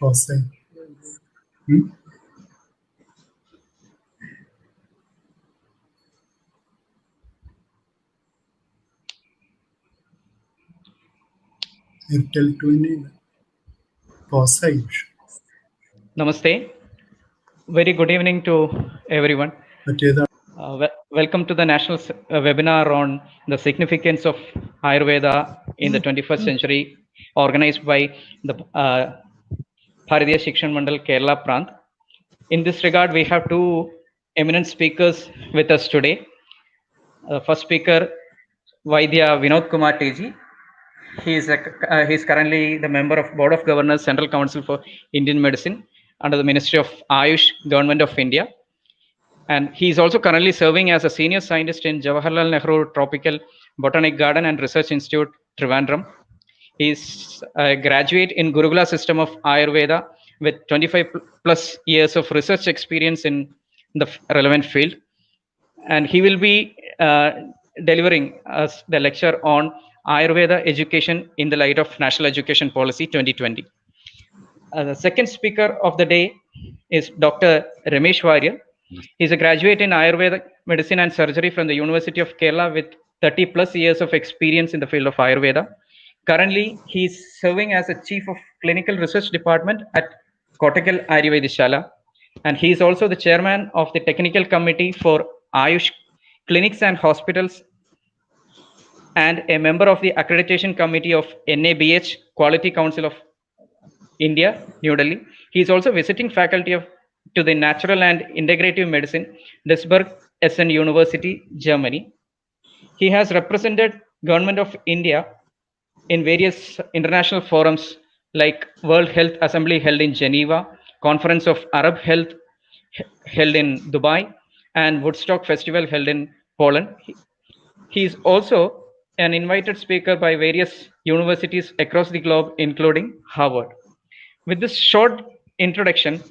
Person. Hmm? Airtel Twin. Person. Namaste. Very good evening to everyone. Welcome to the national webinar on the significance of Ayurveda in the 21st century, organized by the Bharatiya Shikshan Mandal Kerala Prant. In this regard, we have two eminent speakers with us today. First speaker, Vaidya Vinodkumar TG. He is currently the member of Board of Governors, Central Council for Indian Medicine under the Ministry of Ayush, Government of India. And he is also currently serving as a senior scientist in Jawaharlal Nehru Tropical Botanic Garden and Research Institute, Trivandrum. He is a graduate in Gurukula system of Ayurveda with 25 plus years of research experience in the relevant field. And he will be delivering us the lecture on Ayurveda education in the light of National Education Policy 2020. The second speaker of the day is Dr. Ramesh Varier. He's a graduate in Ayurveda medicine and surgery from the University of Kerala with 30 plus years of experience in the field of Ayurveda. Currently, he's serving as a chief of clinical research department at Kottakkal Arya Sala, and he is also the chairman of the technical committee for Ayush clinics and hospitals and a member of the accreditation committee of NABH Quality Council of India, New Delhi. He is also visiting faculty to the Natural and Integrative Medicine, Duisburg Essen University, Germany. He has represented Government of India in various international forums like World Health Assembly held in Geneva, Conference of Arab Health held in Dubai, and Woodstock Festival held in Poland. He is also an invited speaker by various universities across the globe, including Harvard. With this short introduction,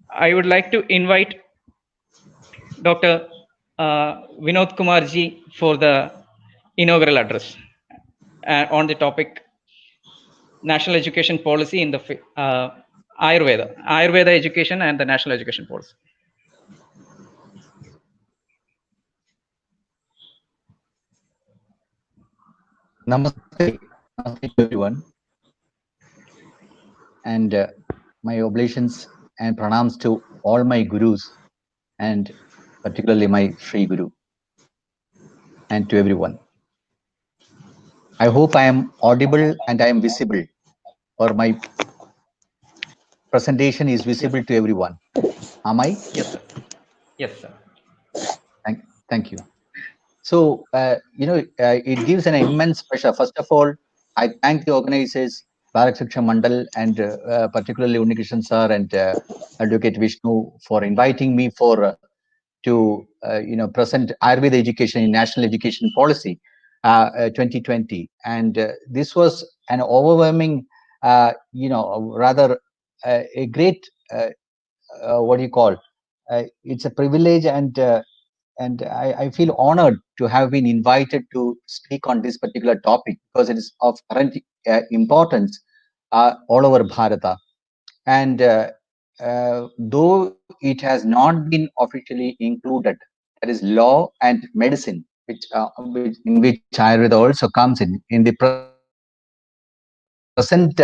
I would like to invite Dr. Vinodkumar ji for the inaugural address on the topic National Education Policy in the Ayurveda education and the National Education Policy. Namaste. Namaste to everyone. And my oblations and pranams to all my gurus and particularly my Sri Guru and to everyone. I hope I am audible and I am visible, or my presentation is visible to everyone. Am I? Yes, sir. Yes, sir. Thank you. So, it gives an immense pleasure. First of all, I thank the organizers, Bharatiya Shikshan Mandal, and particularly Unikrishan sir and Advocate Vishnu for inviting me to present Ayurveda education in National Education Policy 2020. And this was an overwhelming, rather a great, what do you call? It's a privilege, and I feel honored to have been invited to speak on this particular topic because it is of current importance all over Bharata. And though it has not been officially included, that is law and medicine, in which Ayurveda also comes in the present,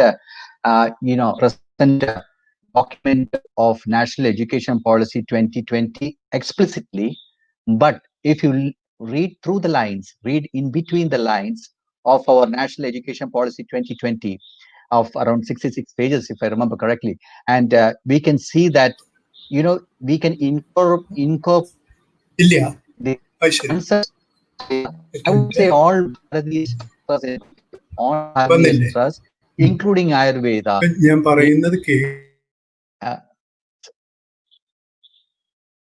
document of National Education Policy 2020 explicitly. But if you read through the lines, read in between the lines of our National Education Policy 2020 of around 66 pages, if I remember correctly, and we can see that, we can incorporate the concepts. I would say all these trust, including Ayurveda.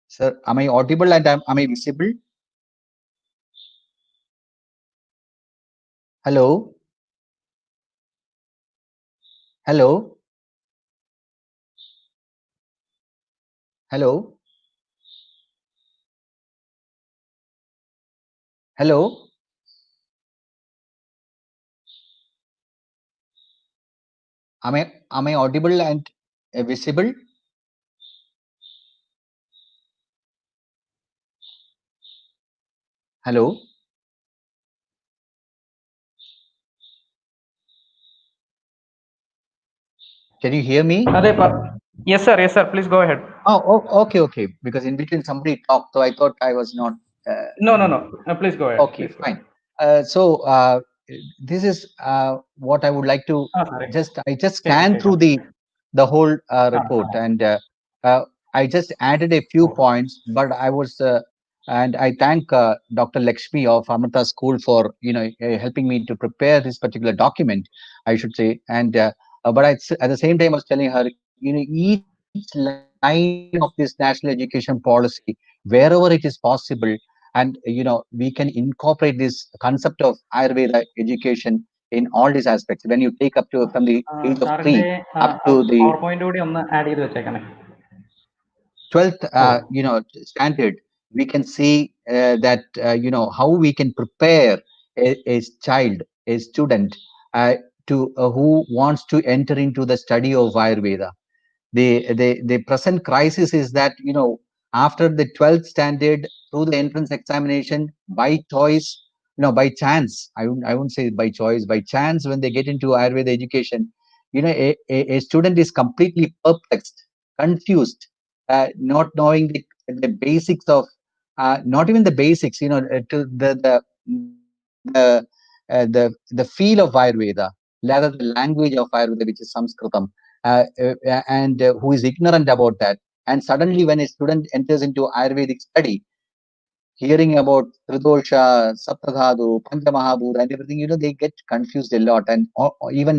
Sir, am I audible and am I visible? Hello? Hello? Hello? Hello? Am I audible and visible? Hello? Can you hear me? Yes, sir. Yes, sir. Please go ahead. Okay. Because in between somebody talked, so I thought I was not. No, no, no. Please go ahead. Okay, Please go fine. ahead. So this is what I would like to Sorry. I just Take it, scanned take it. through the whole report, Ah. and I just added a few Okay. points, but I was and I thank Dr. Lakshmi of Amrita School for helping me to prepare this particular document, I should say. And but at the same time I was telling her, each line of this national education policy, wherever it is possible, and we can incorporate this concept of Ayurveda education in all these aspects. When you take up to from the age of സാറിന്റെ 3 up to power the point കൂടി ഒന്ന് add ചെയ്ത് വെച്ചേക്കണേ. 12th oh. standard, we can see that how we can prepare a child, a student, uh, to who wants to enter into the study of Ayurveda. The present crisis is that after the 12th standard, through the entrance examination, by choice, by chance, I wouldn't say by choice, by chance, when they get into Ayurveda education, a student is completely perplexed, confused, not knowing the basics of not even the basics, to the feel of Ayurveda, rather the language of Ayurveda, which is Sanskritam, and who is ignorant about that. And suddenly, when a student enters into Ayurvedic study, hearing about Tridosha, Saptadhatu, Panchamahabhuta, and everything, they get confused a lot, and or even,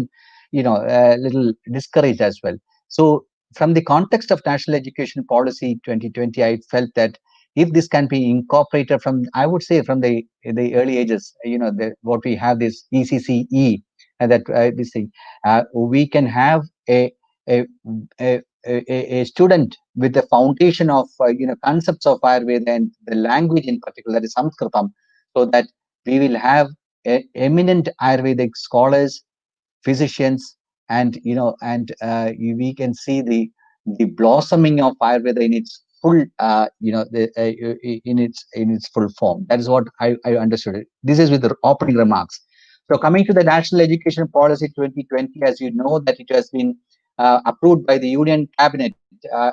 a little discouraged as well. So, from the context of National Education Policy 2020, I felt that if this can be incorporated from, I would say, from the early ages, what we have this ECCE, and that this thing, we can have a, a student with the foundation of concepts of Ayurveda and the language in particular, that is Sanskritam, so that we will have eminent Ayurvedic scholars, physicians, and we can see the blossoming of Ayurveda in its full in its full form. That is what I understood it. This is with the opening remarks. So coming to the National Education Policy 2020, as you know, that it has been approved by the Union Cabinet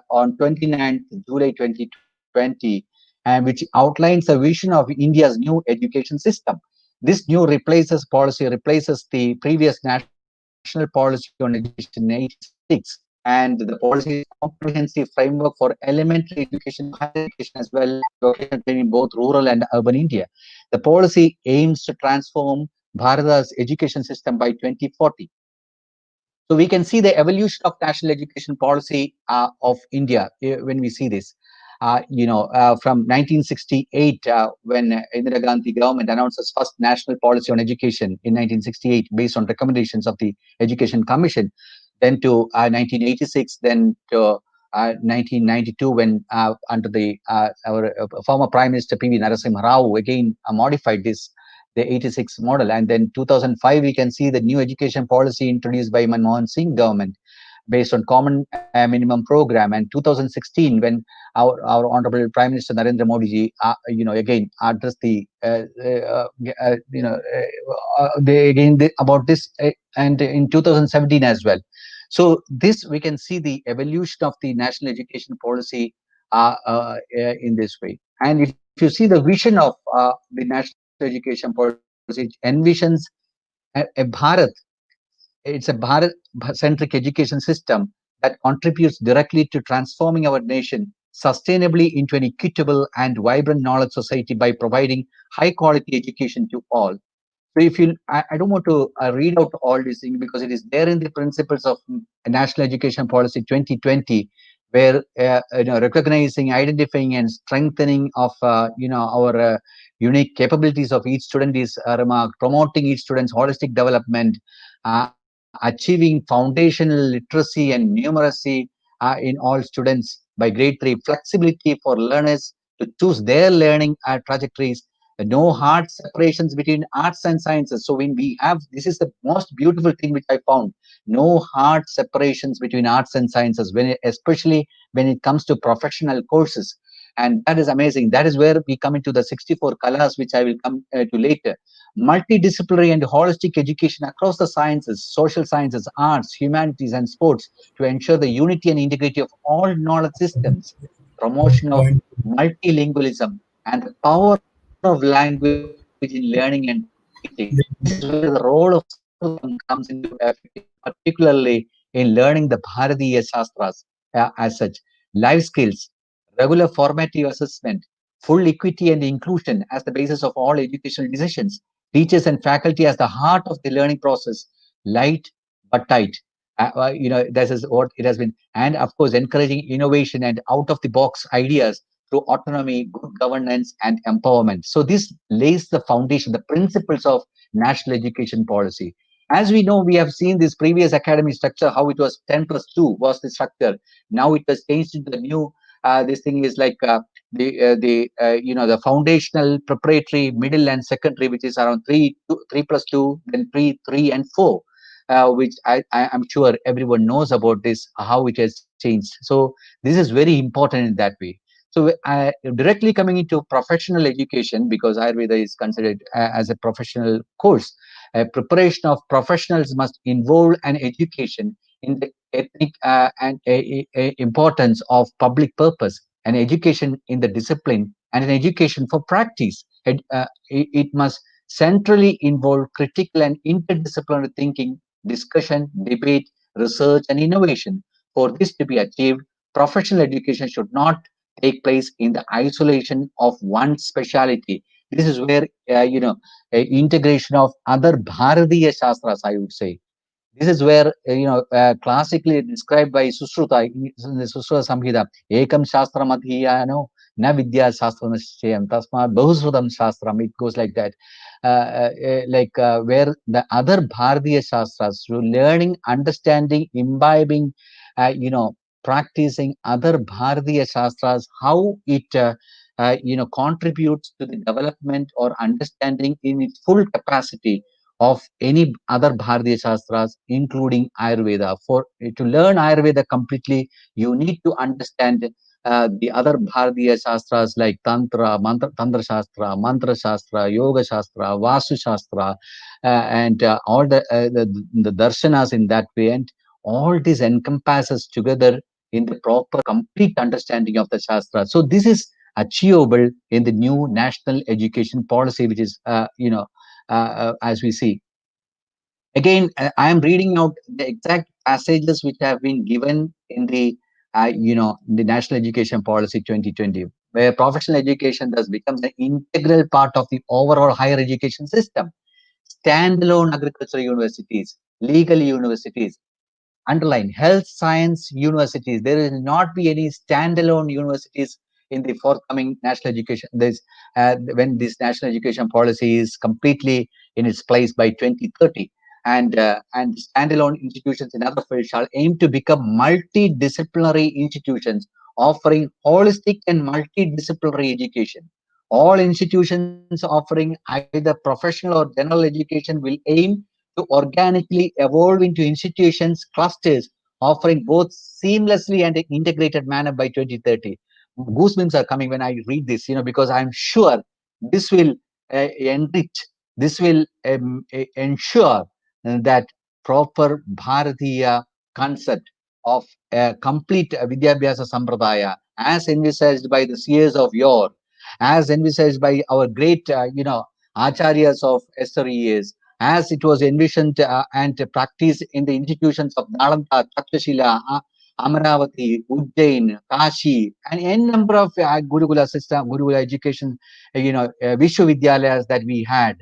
on 29th July 2020, and which outlines a vision of India's new education system. This new replaces the previous National Policy on Education in 1986, and the policy is comprehensive framework for elementary education, higher education, as well as vocational training, both rural and urban India. The policy aims to transform Bharata's education system by 2040. So we can see the evolution of national education policy of India when we see this. From 1968, when Indira Gandhi government announced its first national policy on education in 1968, based on recommendations of the Education Commission, then to 1986, then to 1992, when under the our former Prime Minister P.V. Narasimha Rao again modified this, the 86 model. And then 2005, we can see the new education policy introduced by Manmohan Singh government based on common minimum program. And 2016, when our honorable Prime Minister Narendra Modi ji, again addressed about this, and in 2017 as well. So this, we can see the evolution of the national education policy in this way. And if you see the vision of the national education policy, it envisions a Bharat. It's a Bharat-centric education system that contributes directly to transforming our nation sustainably into an equitable and vibrant knowledge society by providing high-quality education to all. So if I don't want to read out all these things, because it is there in the principles of National Education Policy 2020, where recognizing, identifying, and strengthening of our unique capabilities of each student is remarked, promoting each student's holistic development, achieving foundational literacy and numeracy in all students by grade 3, flexibility for learners to choose their learning trajectories, no hard separations between arts and sciences. So when we have, this is the most beautiful thing which I found, no hard separations between arts and sciences, especially when it comes to professional courses. And that is amazing. That is where we come into the 64 colors, which I will come to later. Multidisciplinary and holistic education across the sciences, social sciences, arts, humanities, and sports to ensure the unity and integrity of all knowledge systems, promotion of Point. multilingualism, and the power of language in learning and teaching. This is where the role of Sanskritam comes into effect, particularly in learning the Bharatiya Shastras as such. Life skills, regular formative assessment, full equity and inclusion as the basis of all educational decisions, teachers and faculty as the heart of the learning process, light but tight. This is what it has been. And of course, encouraging innovation and out of the box ideas through autonomy, good governance, and empowerment. So this lays the foundation, the principles of national education policy. As we know, we have seen this previous academic structure, how it was 10 plus 2 was the structure. Now it was changed into the new, this thing is like the foundational, preparatory, middle, and secondary, which is around 3 plus 2, then 3 and 4. Which I'm sure everyone knows about this, how it has changed. So this is very important in that way. So directly coming into professional education, because Ayurveda is considered as a professional course, preparation of professionals must involve an education in the ethnic and importance of public purpose, an education in the discipline, and an education for practice. It must centrally involve critical and interdisciplinary thinking, discussion, debate, research, and innovation. For this to be achieved, professional education should not take place in the isolation of one speciality. This is where, integration of other Bharatiya Shastras, I would say. This is where, classically described by Susruta in the Susruta Samhita, Ekam Shastram Adhiyano, Na Vidya Shastram Nishchayam, Tasmat Bahusrutam Shastram. It goes like that. Where the other Bharatiya Shastras, through learning, understanding, imbibing, practicing other Bharatiya Shastras, how it, contributes to the development or understanding in its full capacity of any other Bharatiya Shastras, including Ayurveda. For to learn Ayurveda completely, you need to understand the other Bharatiya Shastras like Tantra Shastra, Mantra Shastra, Yoga Shastra, Vastu Shastra, and all the darshanas in that way. And all this encompasses together in the proper, complete understanding of the Shastra. So this is achievable in the new national education policy, which is, as we see. Again, I am reading out the exact passages which have been given in the National Education Policy 2020, where professional education thus becomes an integral part of the overall higher education system. Standalone agricultural universities, legal universities, underline health science universities. There will not be any standalone universities in the forthcoming national education. When this national education policy is completely in its place by 2030, and standalone institutions in other fields shall aim to become multidisciplinary institutions offering holistic and multidisciplinary education. All institutions offering either professional or general education will aim to organically evolve into institutions clusters offering both seamlessly and integrated manner by 2030. Goosebumps are coming when I read this, because I'm sure this will enrich, this will ensure that proper Bharatiya concept of a complete Vidyabhyasa Sampradaya as envisaged by the seers of yore, as envisaged by our great, acharyas of yesteryears, as it was envisioned and practiced in the institutions of Nalanda, Takshashila, Amaravati, Ujjain, Kashi, and n number of Gurukula system, Gurukula education, Vishwavidyalayas that we had.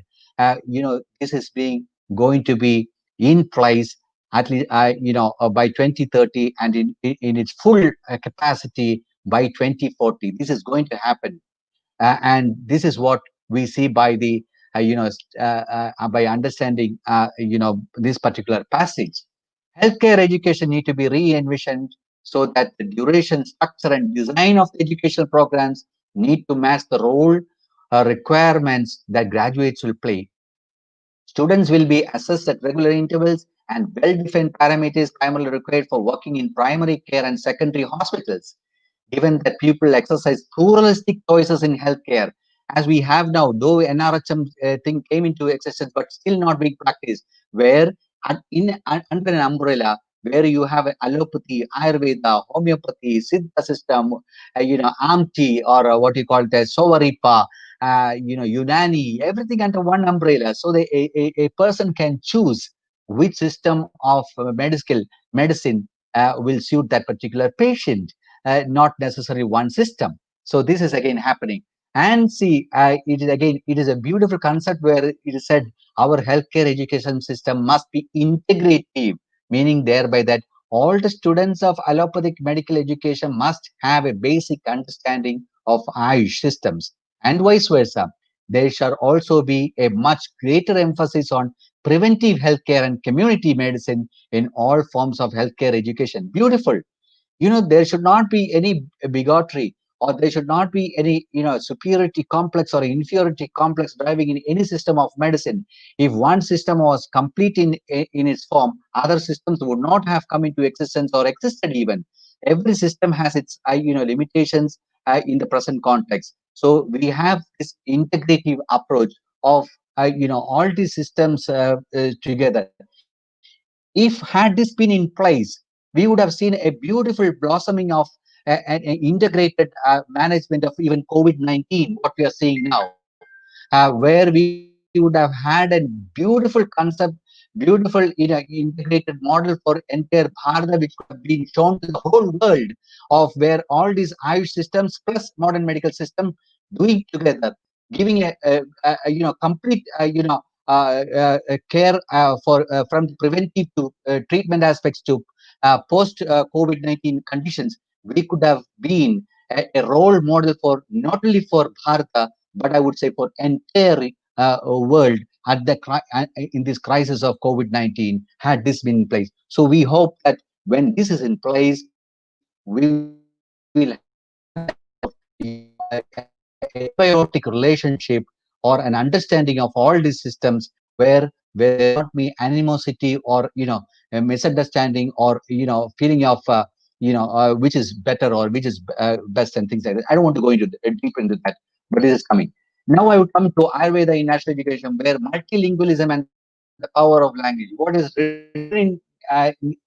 This is being going to be in place at least, by 2030 and in its full capacity by 2040. This is going to happen. And this is what we see by the by understanding this particular passage. Healthcare education need to be re-envisioned so that the duration, structure, and design of the educational programs need to match the role requirements that graduates will play. Students will be assessed at regular intervals and well-defined parameters primarily required for working in primary care and secondary hospitals. Given that people exercise pluralistic choices in healthcare, as we have now, though NRHM thing came into existence, but still not being practiced, where under an umbrella, where you have allopathy, Ayurveda, homeopathy, Siddha system, AMT, or what you call it as Sovaripa, Unani, everything under one umbrella. So a person can choose which system of medicine will suit that particular patient, not necessarily one system. So this is again happening. And see, it is a beautiful concept where it is said our healthcare education system must be integrative, meaning thereby that all the students of allopathic medical education must have a basic understanding of Ayush systems, and vice versa. There shall also be a much greater emphasis on preventive healthcare and community medicine in all forms of healthcare education. Beautiful. There should not be any bigotry, or there should not be any superiority complex or inferiority complex driving in any system of medicine. If one system was complete in its form, other systems would not have come into existence or existed even. Every system has its limitations in the present context. So we have this integrative approach of all these systems together. If had this been in place, we would have seen a beautiful blossoming of an integrated management of even COVID-19, what we are seeing now, where we would have had a beautiful concept, beautiful integrated model for entire Bharat, which could have been shown to the whole world, of where all these Ayush systems plus modern medical system doing together, giving a complete care for from the preventive to treatment aspects to post COVID-19 conditions. We could have been a role model for not only for Bharata, but I would say for entire world at in this crisis of COVID-19, had this been in place. So we hope that when this is in place, we will have that kind of a symbiotic relationship or an understanding of all these systems, where there should not be animosity or a misunderstanding or feeling of which is better or which is best and things like that. I don't want to go into deep into that, but this is coming. Now I would come to Ayurveda in national education, where multilingualism and the power of language. What is written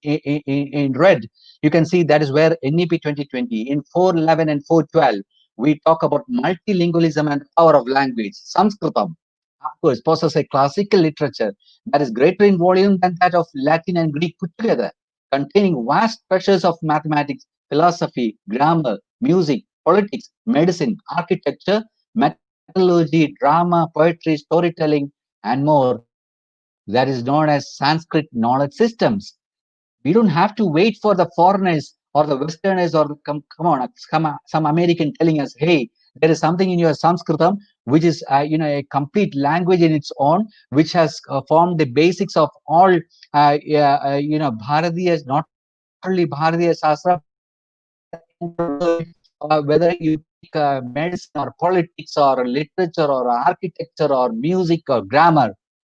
in red, you can see that is where NEP 2020 in 411 and 412 we talk about multilingualism and the power of language. Sanskritam, of course, possesses a classical literature that is greater in volume than that of Latin and Greek put together, containing vast treasures of mathematics, philosophy, grammar, music, politics, medicine, architecture, metallurgy, drama, poetry, storytelling, and more. That is known as Sanskrit knowledge systems. We don't have to wait for the foreigners or the westerners or some American telling us, hey, there is something in your Sanskritam which is a complete language in its own, which has formed the basics of all Bharatiyas, not only Bharatiya Shastra, but entire world, whether you take medicine or politics or literature or architecture or music or grammar,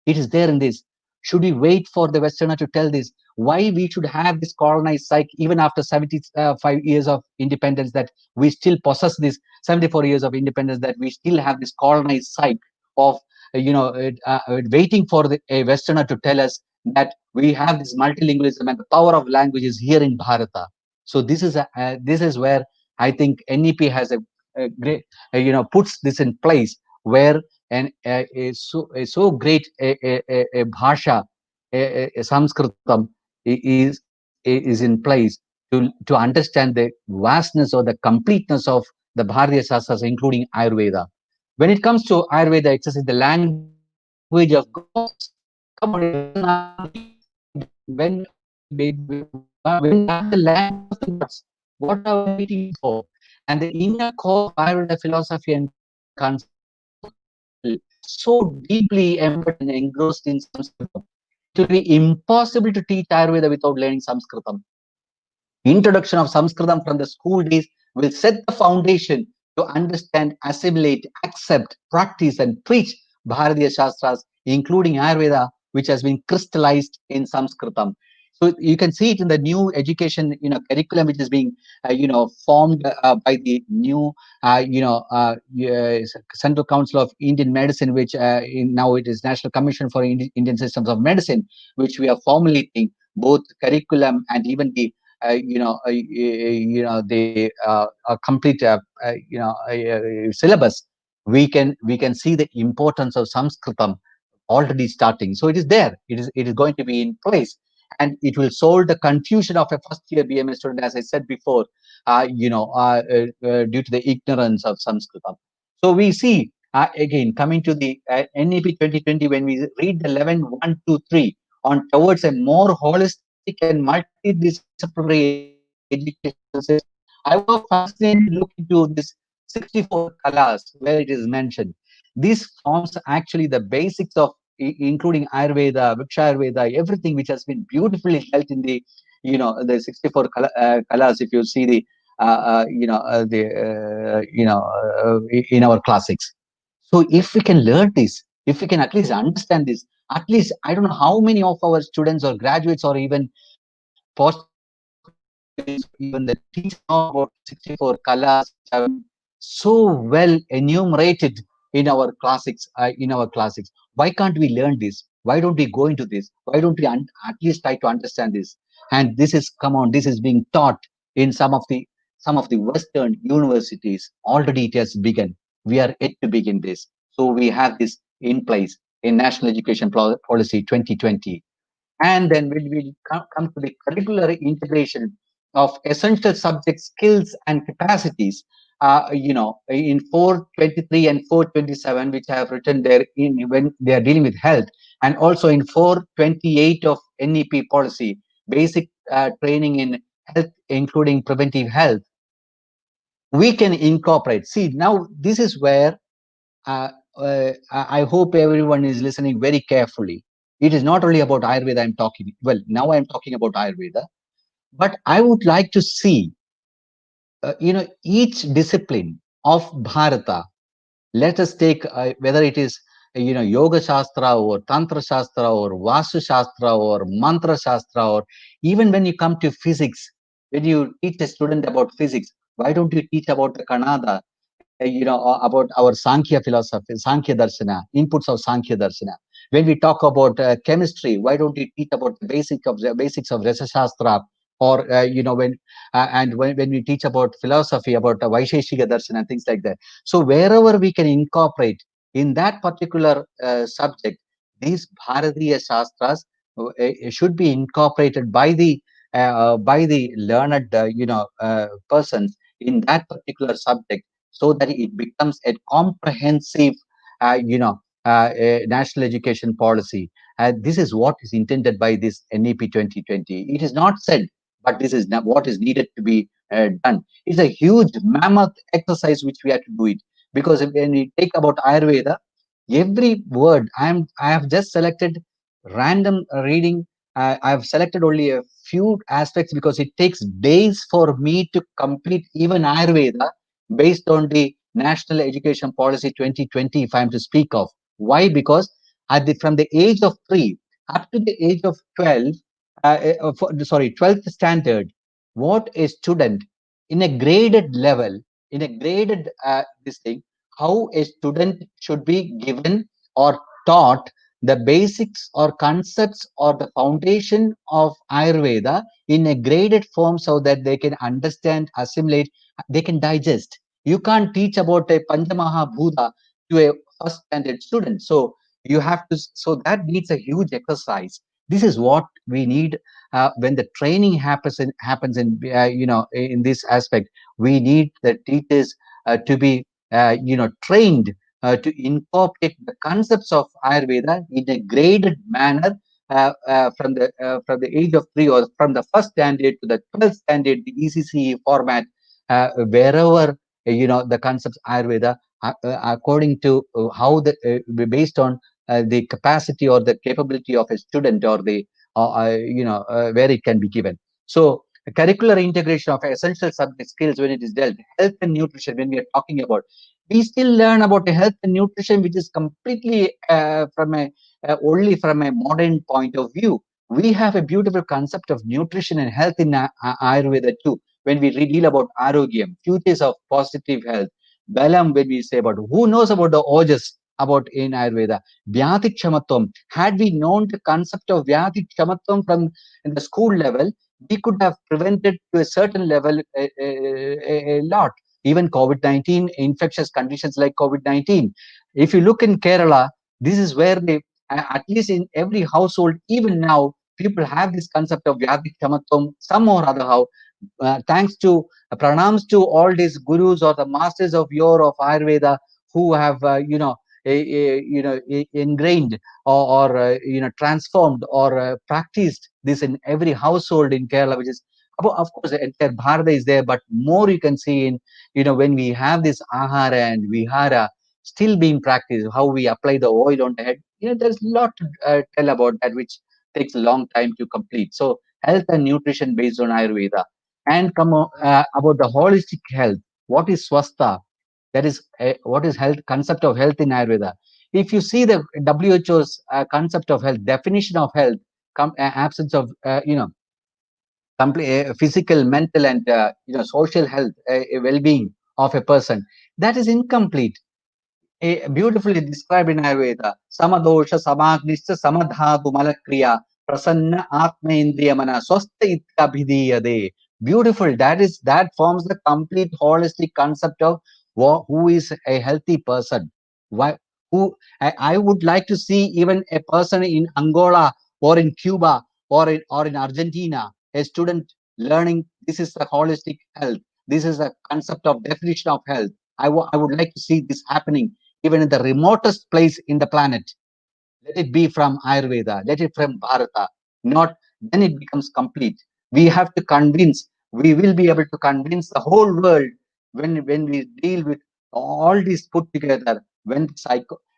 it is there in this. Should we wait for the Westerner to tell this? Why we should have this colonized psyche even after 75 years of independence, that we still possess this 74 years of independence, that we still have this colonized psyche of waiting for a Westerner to tell us that we have this multilingualism and the power of language is here in Bharata. So this is where I think NEP has a great puts this in place, where a so great a bhasha, a Sanskritam is in place to understand the vastness or the completeness of the Bharatiya Shastras, including Ayurveda. When it comes to Ayurveda, it's the language of gods. Come on, if it doesn't have the when we have the language of the gods, what are we waiting for? And the inner core of Ayurveda philosophy and concept so deeply embedded and engrossed in Sanskritam. It will be impossible to teach Ayurveda without learning Sanskritam. Introduction of Sanskritam from the school days will set the foundation to understand, assimilate, accept, practice, and preach Bharatiya Shastras, including Ayurveda, which has been crystallized in Sanskritam. So you can see it in the new education, curriculum which is being, formed by the new, Central Council of Indian Medicine, which now it is National Commission for Indian Systems of Medicine, which we are formulating both curriculum and even the the complete syllabus. We can see the importance of Sanskritam already starting. So it is there. It is going to be in place, and it will solve the confusion of a first year BMS student, as I said before. Due to the ignorance of Sanskritam. So we see again coming to the NEP 2020, when we read the 11 1 2 3 on towards a more holistic and multidisciplinary education system. I was fascinated to look into this 64 kalas where it is mentioned. These forms actually the basics of including Ayurveda, Vikshayurveda, everything which has been beautifully dealt in the the 64 kalas. If you see the in our classics. So if we can learn this, if we can at least understand this, at least I don't know how many of our students or graduates or even postgraduates or even the teachers know about 64 kalas which have been so well enumerated in our classics. Why can't we learn this? Why don't we go into this? Why don't we at least try to understand this? And this is, come on, this is being taught in some of the Western universities. Already it has begun. We are yet to begin this. So we have this in place in National Education Policy 2020. And then when we come to the curricular integration of essential subject skills and capacities, in 423 and 427, which I have written there in when they are dealing with health, and also in 428 of NEP policy, basic training in health, including preventive health, we can incorporate. See, now this is where I hope everyone is listening very carefully. It is not only about Ayurveda I'm talking. Well, now I'm talking about Ayurveda, but I would like to see, each discipline of Bharata. Let us take whether it is, Yoga Shastra or Tantra Shastra or Vastu Shastra or Mantra Shastra, or even when you come to physics, when you teach a student about physics, why don't you teach about the Kannada, about our Sankhya philosophy, Sankhya Darshana, inputs of Sankhya Darshana. When we talk about chemistry, why don't we teach about the basics of Rasa Shastra, or when we teach about philosophy, about Vaisheshika Darshana, things like that. So wherever we can incorporate in that particular subject, these Bharatiya Shastras should be incorporated by the learned persons in that particular subject, so that it becomes a comprehensive, national education policy. This is what is intended by this NEP 2020. It is not said, but this is what is needed to be done. It's a huge mammoth exercise which we have to do it, because when we take about Ayurveda, every word I have just selected random reading. I have selected only a few aspects because it takes days for me to complete even Ayurveda based on the National Education Policy 2020, if I'm to speak of. Why? Because from the age of 3 up to the age of 12, 12th standard, what a student in a graded level, in a graded this thing, how a student should be given or taught the basics or concepts or the foundation of Ayurveda in a graded form, so that they can understand, assimilate, they can digest. You can't teach about a Panchamaha Bhuta to a first standard student. So you have to, so that needs a huge exercise. This is what we need when the training happens in this aspect. We need the teachers to be trained to incorporate the concepts of Ayurveda in a graded manner, from the age of 3, or from the first standard to the 12th standard, the ECCE format, wherever the concepts Ayurveda, according to how based on the capacity or the capability of a student, or the where it can be given. So curricular integration of essential subject skills when it is dealt, health and nutrition when we are talking about. We still learn about health and nutrition, which is completely from a only from a modern point of view. We have a beautiful concept of nutrition and health in Ayurveda too. When we deal about arogyam, futures of positive health, balam, when we say about who knows about the ojas about in Ayurveda, vyati kshamatvam. Had we known the concept of vyati kshamatvam from in the school level, we could have prevented to a certain level a lot. Even COVID-19, infectious conditions like COVID-19. If you look in Kerala, this is where they, at least in every household, even now, people have this concept of Vyadi Chamatvam, some or other how. Thanks to pranams to all these gurus or the masters of your of Ayurveda who have, ingrained or transformed or practiced this in every household in Kerala, which is of course entire Bharata is there, but more you can see in when we have this ahara and vihara still being practiced, how we apply the oil on the head. There's a lot to tell about that, which takes a long time to complete. So health and nutrition based on Ayurveda, and come about the holistic health. What is swastha? That is what is health, concept of health in Ayurveda. If you see the WHO's concept of health, definition of health, absence of physical, mental, and social health, well-being of a person, that is incomplete. Beautifully described in Ayurveda. Samadosha, Samagnishta, Samadhatu, Malakriya, Prasanna, Atma, Indriya, Mana, Swastha, Itkabhidiyade. Beautiful. That forms the complete holistic concept of who is a healthy person. Why? Who I would like to see even a person in Angola or in Cuba or in Argentina, a student learning. This is the holistic health. This is the concept of definition of health. I would like to see this happening even in the remotest place in the planet. Let it be from Ayurveda, let it from Bharata, not then it becomes complete. We have to convince, we will be able to convince the whole world when we deal with all these put together, when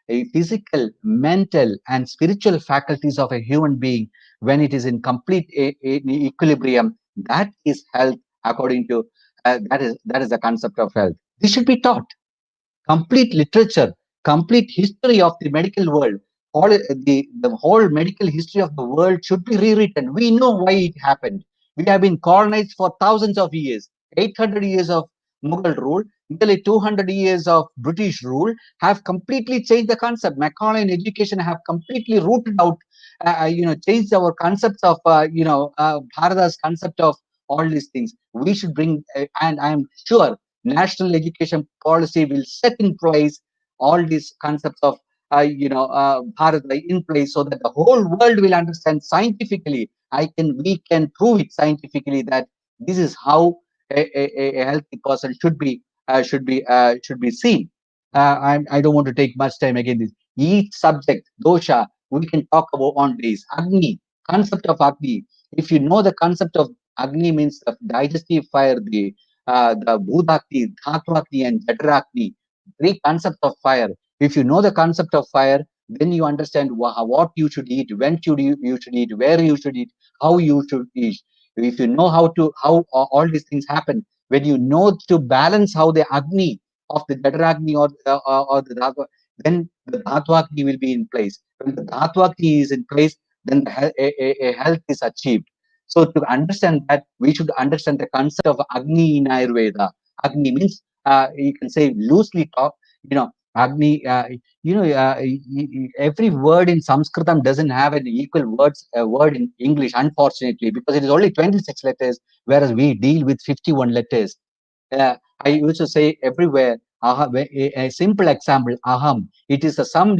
a physical, mental, and spiritual faculties of a human being, when it is in complete equilibrium, that is health according to that is the concept of health. This should be taught. Complete literature, complete history of the medical world, all the whole medical history of the world should be rewritten. We know why it happened. We have been colonized for thousands of years, 800 years of Mughal rule, nearly 200 years of British rule have completely changed the concept. Macaulay and education have completely rooted out, changed our concepts of, Bharata's concept of all these things. We should bring, and I'm sure national education policy will set in place all these concepts of Bharat in place so that the whole world will understand scientifically. We can prove it scientifically that this is how a healthy person should be seen. I don't want to take much time again. Each subject, dosha, we can talk about on days. Agni, concept of Agni. If you know the concept of Agni means the digestive fire, the Bhudakti, Dhatwakti, and Jatarakti, three concepts of fire. If you know the concept of fire, then you understand what you should eat, when you should eat, where you should eat, how you should eat. If you know how all these things happen, when you know to balance how the Agni of the Jataragni or the Dhatva, then the Dhatwakti will be in place. When the Dhatwakti is in place, then a health is achieved. So to understand that, we should understand the concept of Agni in Ayurveda. Agni means you can say loosely talk. Agni. Every word in Sanskritam doesn't have an equal word in English, unfortunately, because it is only 26 letters, whereas we deal with 51 letters. I used to say everywhere. A simple example, aham. It is some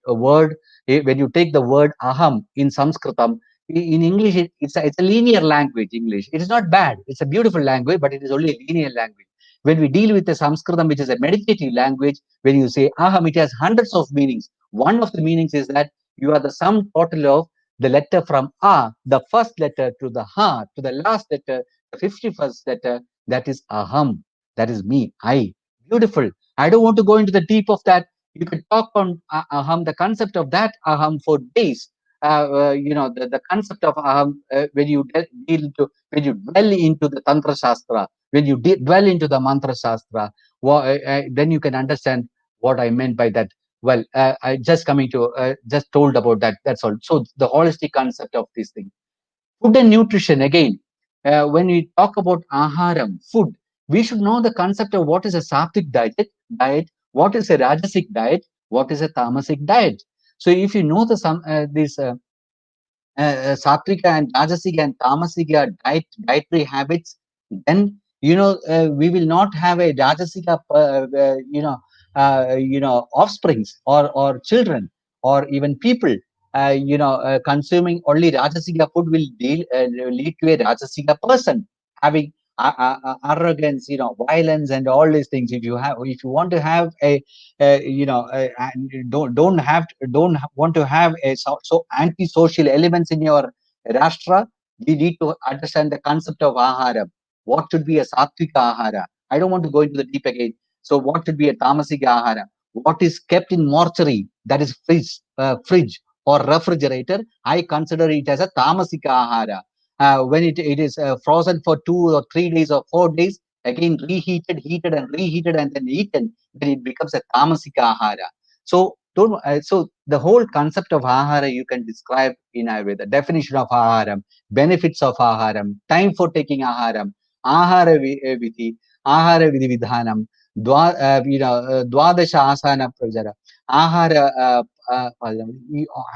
word. When you take the word aham in Sanskritam, in English, it's a linear language. English. It is not bad. It's a beautiful language, but it is only a linear language. When we deal with the Sanskritam, which is a meditative language, when you say aham, it has hundreds of meanings. One of the meanings is that you are the sum total of the letter from a, the first letter, to the ha, to the last letter, the 51st letter. That is aham. That is me. I. Beautiful. I don't want to go into the deep of that. You can talk on aham, the concept of that aham for days. the concept of when you when you dwell into the Tantra Shastra, when you dwell into the Mantra Shastra, then you can understand what I meant by that. Well, I just coming to just told about that. That's all. So the holistic concept of this thing. Food and nutrition, again, when we talk about aharam, food, we should know the concept of what is a sattvic diet, what is a rajasic diet, what is a tamasic diet. So if you know these sattvic and rajasic and tamasic dietary habits, then we will not have a rajasic offsprings or children or even people consuming only rajasic food will lead to a rajasic person having arrogance, violence and all these things. If you want to have and don't want to have a so anti-social elements in your rashtra, we need to understand the concept of ahara. What should be a sattvika ahara? I don't want to go into the deep again. So what should be a tamasika ahara? What is kept in mortuary, that is fridge or refrigerator, I consider it as a tamasika ahara. When it is frozen for 2 or 3 days or 4 days, again heated and reheated and then eaten, then it becomes a tamasika ahara. So so the whole concept of ahara you can describe in Ayurveda. Definition of aharam, benefits of aharam, time for taking aharam, vidhi, ahara vidhi vidhanam, dwadasha asana prajara, ahara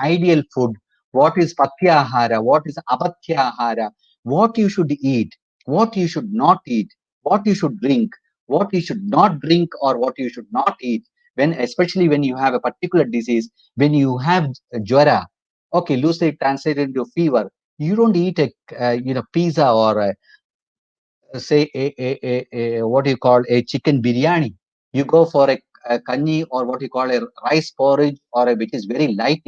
ideal food, what is patyahara, what is apatyahara, what you should eat, what you should not eat, what you should drink, what you should not drink, or what you should not eat. Especially when you have a particular disease, when you have jwara, okay, loosely translated into fever, you don't eat a pizza or say what you call a chicken biryani. You go for a kanji or what you call a rice porridge or which is very light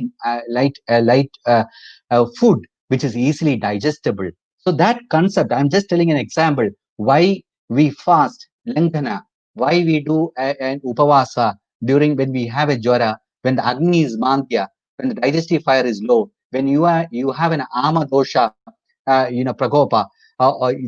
food, which is easily digestible. So that concept, I'm just telling an example why we fast lengthana, why we do an upavasa during when we have a jwara, when the agni is mandya, when the digestive fire is low, when you have an ama dosha, prakopa,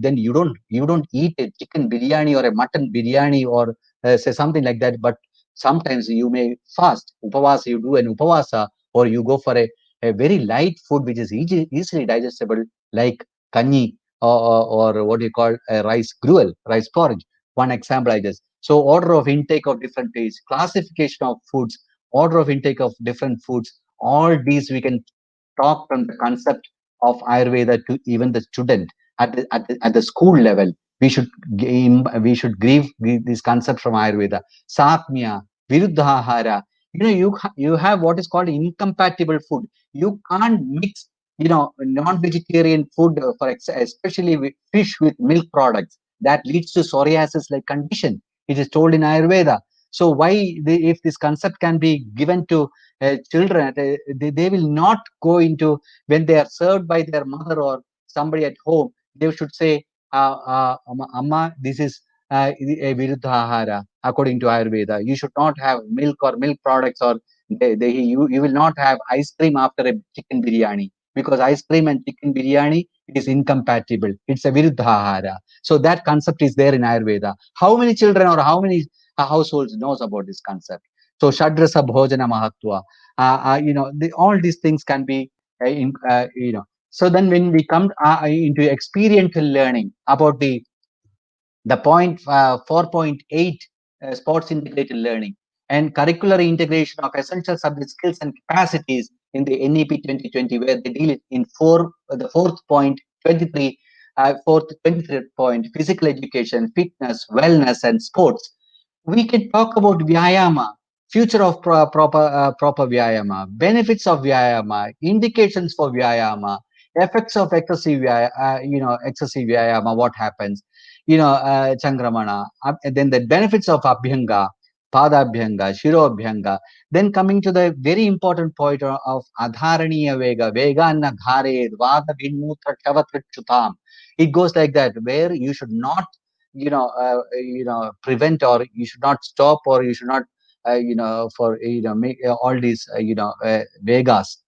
then you don't eat a chicken biryani or a mutton biryani or say something like that. But sometimes you may fast upavasa, you do an upavasa, or you go for a very light food which is easily digestible, like kanji or what you call a rice gruel, rice porridge. One example I just. So order of intake of different foods, classification of foods, order of intake of different foods, all these we can talk from the concept of Ayurveda to even the student at the school level. We should grieve this concept from Ayurveda. Satmya, Viruddhahara. You have what is called incompatible food. You can't mix, non-vegetarian food especially with fish with milk products. That leads to psoriasis-like condition. It is told in Ayurveda. So if this concept can be given to children, they will not go into when they are served by their mother or somebody at home. They should say, Amma, this is a viruddha according to Ayurveda. You should not have milk or milk products, or you will not have ice cream after a chicken biryani, because ice cream and chicken biryani is incompatible. It's a viruddha. So that concept is there in Ayurveda. How many children or how many households knows about this concept? So shadrasa bhojana mahatva. All these things can be so then when we come into experiential learning about the point 4.8 sports integrated learning and curricular integration of essential subject skills and capacities in the NEP 2020, where they deal in the fourth point 23, fourth 23 point, physical education, fitness, wellness, and sports. We can talk about Vyayama, future of proper Vyayama, benefits of Vyayama, indications for Vyayama, effects of excessive Vyayama, what happens, Changramana, then the benefits of Abhyanga, Padabhyanga, Shirobhyanga. Then coming to the very important point of Adharaniya Vega, Vega and Adhare, Vada Vinmutra Chavatruchutam. It goes like that, where you should not prevent, or you should not stop, or you should not for make all these vegas,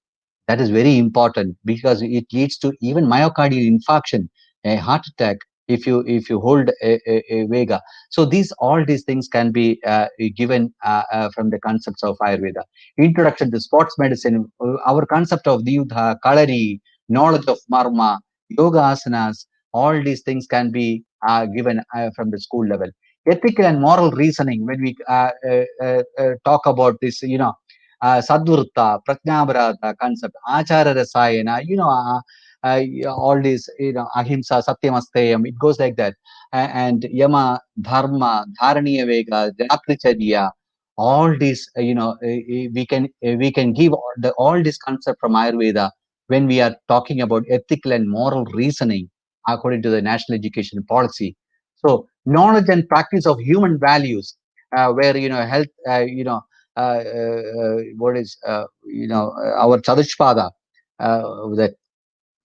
That is very important because it leads to even myocardial infarction, a heart attack, if you hold a Vega. So all these things can be given from the concepts of Ayurveda. Introduction to sports medicine, our concept of Diyudha, Kalari, knowledge of Marma, yoga asanas, all these things can be given from the school level. Ethical and moral reasoning, when we talk about this, Sadvrutta, Prajnabrata concept, Achara Rasayana, all these, Ahimsa, Satyamastayam, it goes like that. And Yama, Dharma, Dharaniya Vega, Ratricharya, all these, we can give all this concept from Ayurveda when we are talking about ethical and moral reasoning according to the national education policy. So knowledge and practice of human values, where health, what is our Chadushpada, that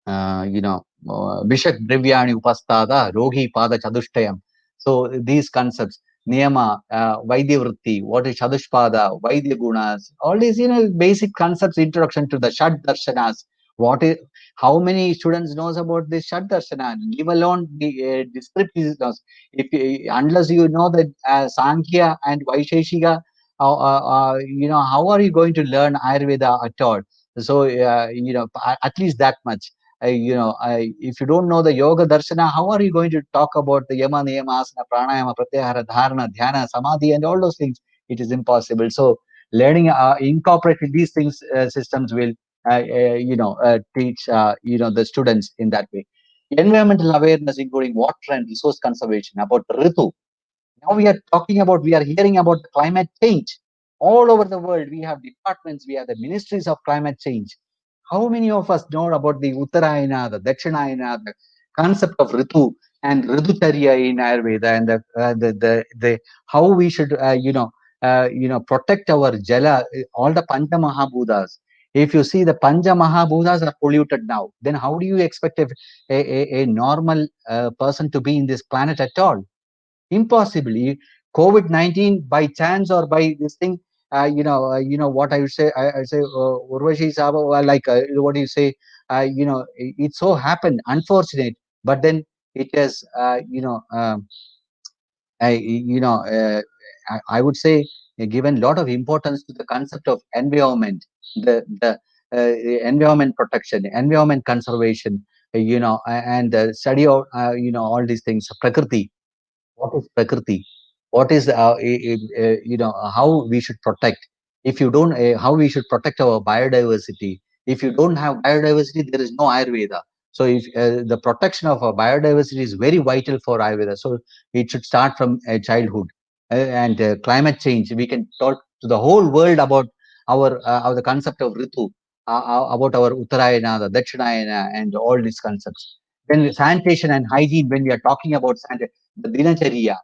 Bishak Drivyani Upastada, Rogi Pada Chadushtayam. So these concepts, Niyama, Vaidya Vritti, what is Chadushpada, Vaidya Gunas, all these, basic concepts, introduction to the Shad Darshanas. What is, how many students knows about this Shad Darshana? Give alone the descriptive knows. Unless you know that Sankhya and Vaisheshika, how are you going to learn Ayurveda at all? So, at least that much. If you don't know the yoga darshana, how are you going to talk about the yama, niyama, asana, pranayama, pratyahara, dharana, dhyana, samadhi, and all those things? It is impossible. So learning, incorporating these things, systems will, teach, the students in that way. Environmental awareness, including water and resource conservation, about Ritu. Now we are hearing about climate change. All over the world, we have departments, we have the ministries of climate change. How many of us know about the Uttarayana, the Dakshinayana, the concept of Ritu and Riducharya in Ayurveda, and the how we should protect our Jala, all the Pancha Mahabhutas. If you see the Pancha Mahabhutas are polluted now, then how do you expect a normal person to be in this planet at all? Impossibly. COVID-19 by chance or by this thing, what I would say, I say, Urvashi Saba, like, what do you say, it so happened, unfortunate, but then it has, I would say, given a lot of importance to the concept of environment, the environment protection, environment conservation, and the study of, all these things, Prakriti. What is Prakriti? What is, how we should protect? If you don't, how we should protect our biodiversity? If you don't have biodiversity, there is no Ayurveda. So if the protection of our biodiversity is very vital for Ayurveda, so it should start from childhood. And climate change, we can talk to the whole world about the concept of Ritu, about our Uttarayana, the Dakshinayana, and all these concepts. Then sanitation and hygiene, when we are talking about sanitation, the Dinacharya,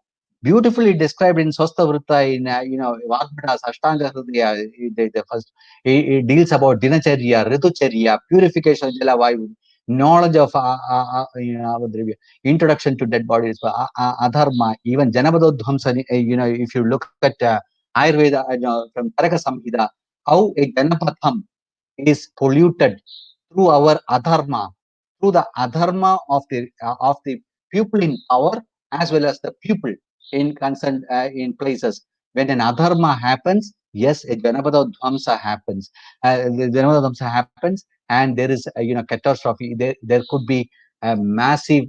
beautifully described in Swastha Vritta, in Vagmatas, Ashtanga Hridaya, the first, it deals about Dinacharya, Ritucharya, purification of Jala Vayu, knowledge of introduction to dead bodies, Adharma, even Janabadodhamsa, if you look at Ayurveda, from Taraka Samhita, how a Janapatham is polluted through our adharma, through the adharma of the people in power as well as the people in concern, in places. When an adharma happens, yes, a Janapada Dhamsa happens. The Janapada Dhamsa happens, and there is catastrophe. There could be a massive,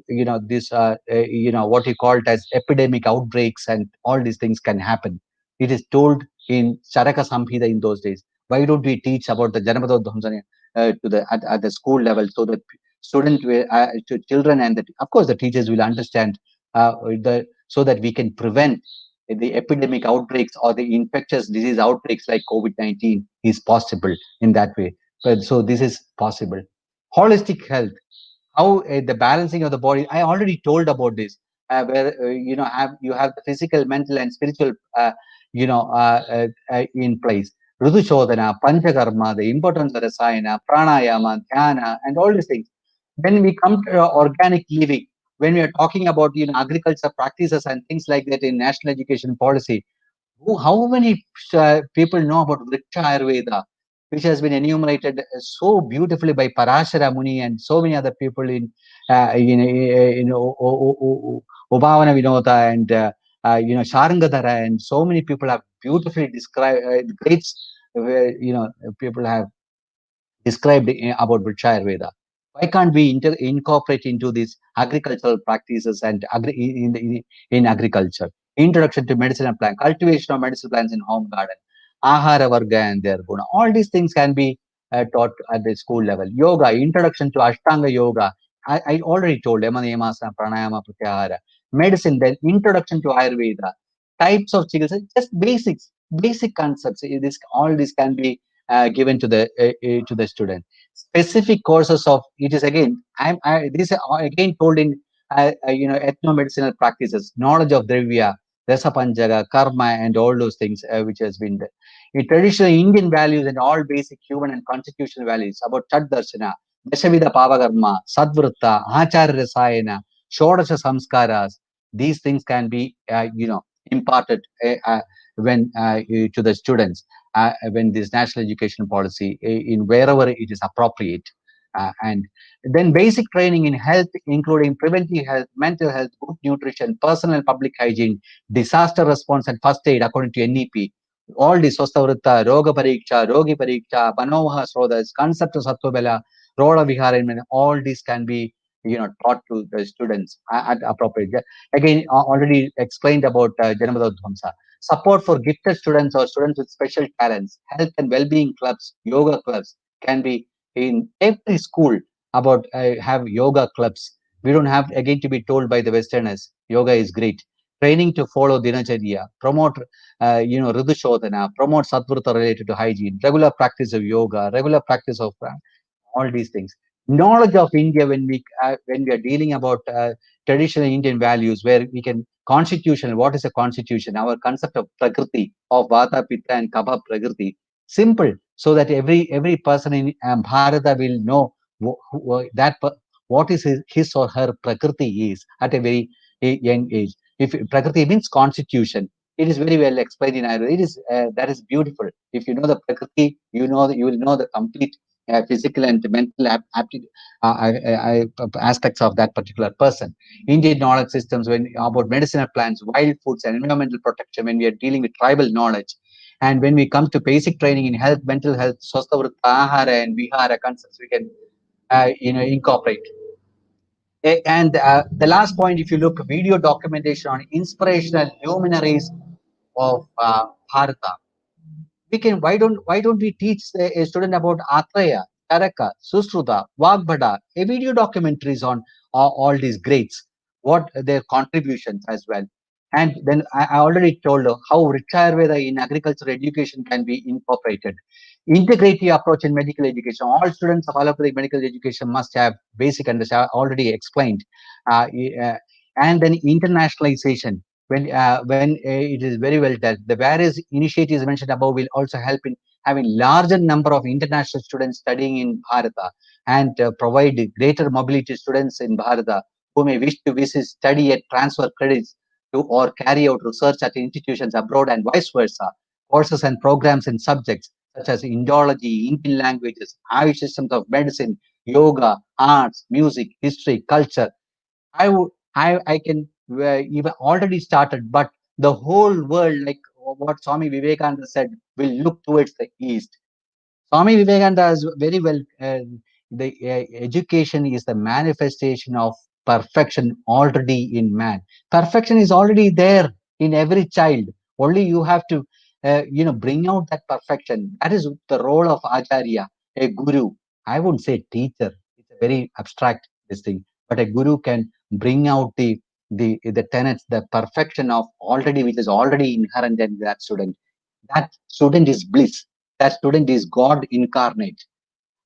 this, what you call it as epidemic outbreaks, and all these things can happen. It is told in Charaka Samhita in those days. Why don't we teach about the Janapada Dhamsa to at the school level, so that students will, to children, and of course the teachers will understand, so that we can prevent the epidemic outbreaks or the infectious disease outbreaks like COVID-19 is possible in that way. But so this is possible. Holistic health, how the balancing of the body. I already told about this, where you have the physical, mental, and spiritual, in place. Rudu Shodhana, Panchakarma, the importance of Rasayana, Pranayama, Dhyana, and all these things. When we come to organic living, when we are talking about agriculture practices and things like that in national education policy, how many people know about Vriksha Ayurveda? which has been enumerated so beautifully by Parashara Muni and so many other people in Ubhavana Vinota and Sharangadhara, and so many people have beautifully described greats where people have described about Vriksha Ayurveda. Why can't we incorporate into these agricultural practices and in agriculture? Introduction to medicinal plant, cultivation of medicinal plants in home garden, Ahara Varga and their guna. All these things can be taught at the school level. Yoga, introduction to Ashtanga Yoga. I already told Yama, Yamasana, Pranayama, Pratyahara. Medicine, then introduction to Ayurveda. Types of chikitsa, just basics, basic concepts. All this can be given to the student. Specific courses of it is again. This is again told in ethnomedicinal practices, knowledge of Dravya, Rasa Panchaga, Karma, and all those things which has been there. In traditional Indian values and all basic human and constitutional values about Chat Darshana, Dashavida Pavakarma, Sadvrutta, Acharya Rasayana, Shodasha Samskaras. These things can be imparted when to the students when this national education policy in wherever it is appropriate. And then basic training in health, including preventive health, mental health, good nutrition, personal and public hygiene, disaster response and first aid according to NEP. All these Swasthavritta, Roga Pariksha, Rogi Pariksha, Banovaha Srodhas, concept of Sattvabala, Roda Viharan, all these can be taught to the students at appropriate. Again, already explained about Janamada Dhamsa. Support for gifted students or students with special talents, health and well-being clubs, yoga clubs can be in every school about have yoga clubs. We don't have again to be told by the Westerners, yoga is great. Training to follow Dinacharya, promote, Ridu Shodhana, promote Sattvrta related to hygiene, regular practice of yoga, regular practice of all these things. Knowledge of India when we are dealing about traditional Indian values, where we can constitution. What is a constitution? Our concept of Prakriti, of Vata, Pitta, and Kapha Prakriti. Simple, so that every person in Bharata will know what is his or her Prakriti is at a very young age. If Prakriti means constitution, it is very well explained in Ayurveda. It is that is beautiful. If you know the Prakriti, you will know the complete physical and mental aspects of that particular person. Indian knowledge systems, when about medicinal plants, wild foods, and environmental protection, when we are dealing with tribal knowledge, and when we come to basic training in health, mental health, Swasthavritta, Ahara, and Vihara concepts, we can incorporate. And the last point, if you look, video documentation on inspirational luminaries of Bharata. We can why don't we teach a student about Atraya, Taraka, Susruta, Vagbhada, a video documentaries on all these greats, what their contributions as well. And then I already told how Vriksha Ayurveda in agricultural education can be incorporated. Integrative approach in medical education. All students of allopathic medical education must have basic understanding. I already explained. And then internationalization when it is very well done. The various initiatives mentioned above will also help in having larger number of international students studying in Bharata and provide greater mobility to students in Bharata who may wish to visit, study, and transfer credits to or carry out research at institutions abroad and vice versa. Courses and programs in subjects such as Indology, Indian languages, Ayush systems of medicine, yoga, arts, music, history, culture. I can even already started, but the whole world, like what Swami Vivekananda said, will look towards the east. Swami Vivekananda is very well. The education is the manifestation of perfection already in man. Perfection is already there in every child. Only you have to, bring out that perfection. That is the role of Acharya, a guru. I wouldn't say teacher. It's a very abstract this thing, but a guru can bring out the tenets, the perfection of already which is already inherent in that student. That student is bliss. That student is God incarnate.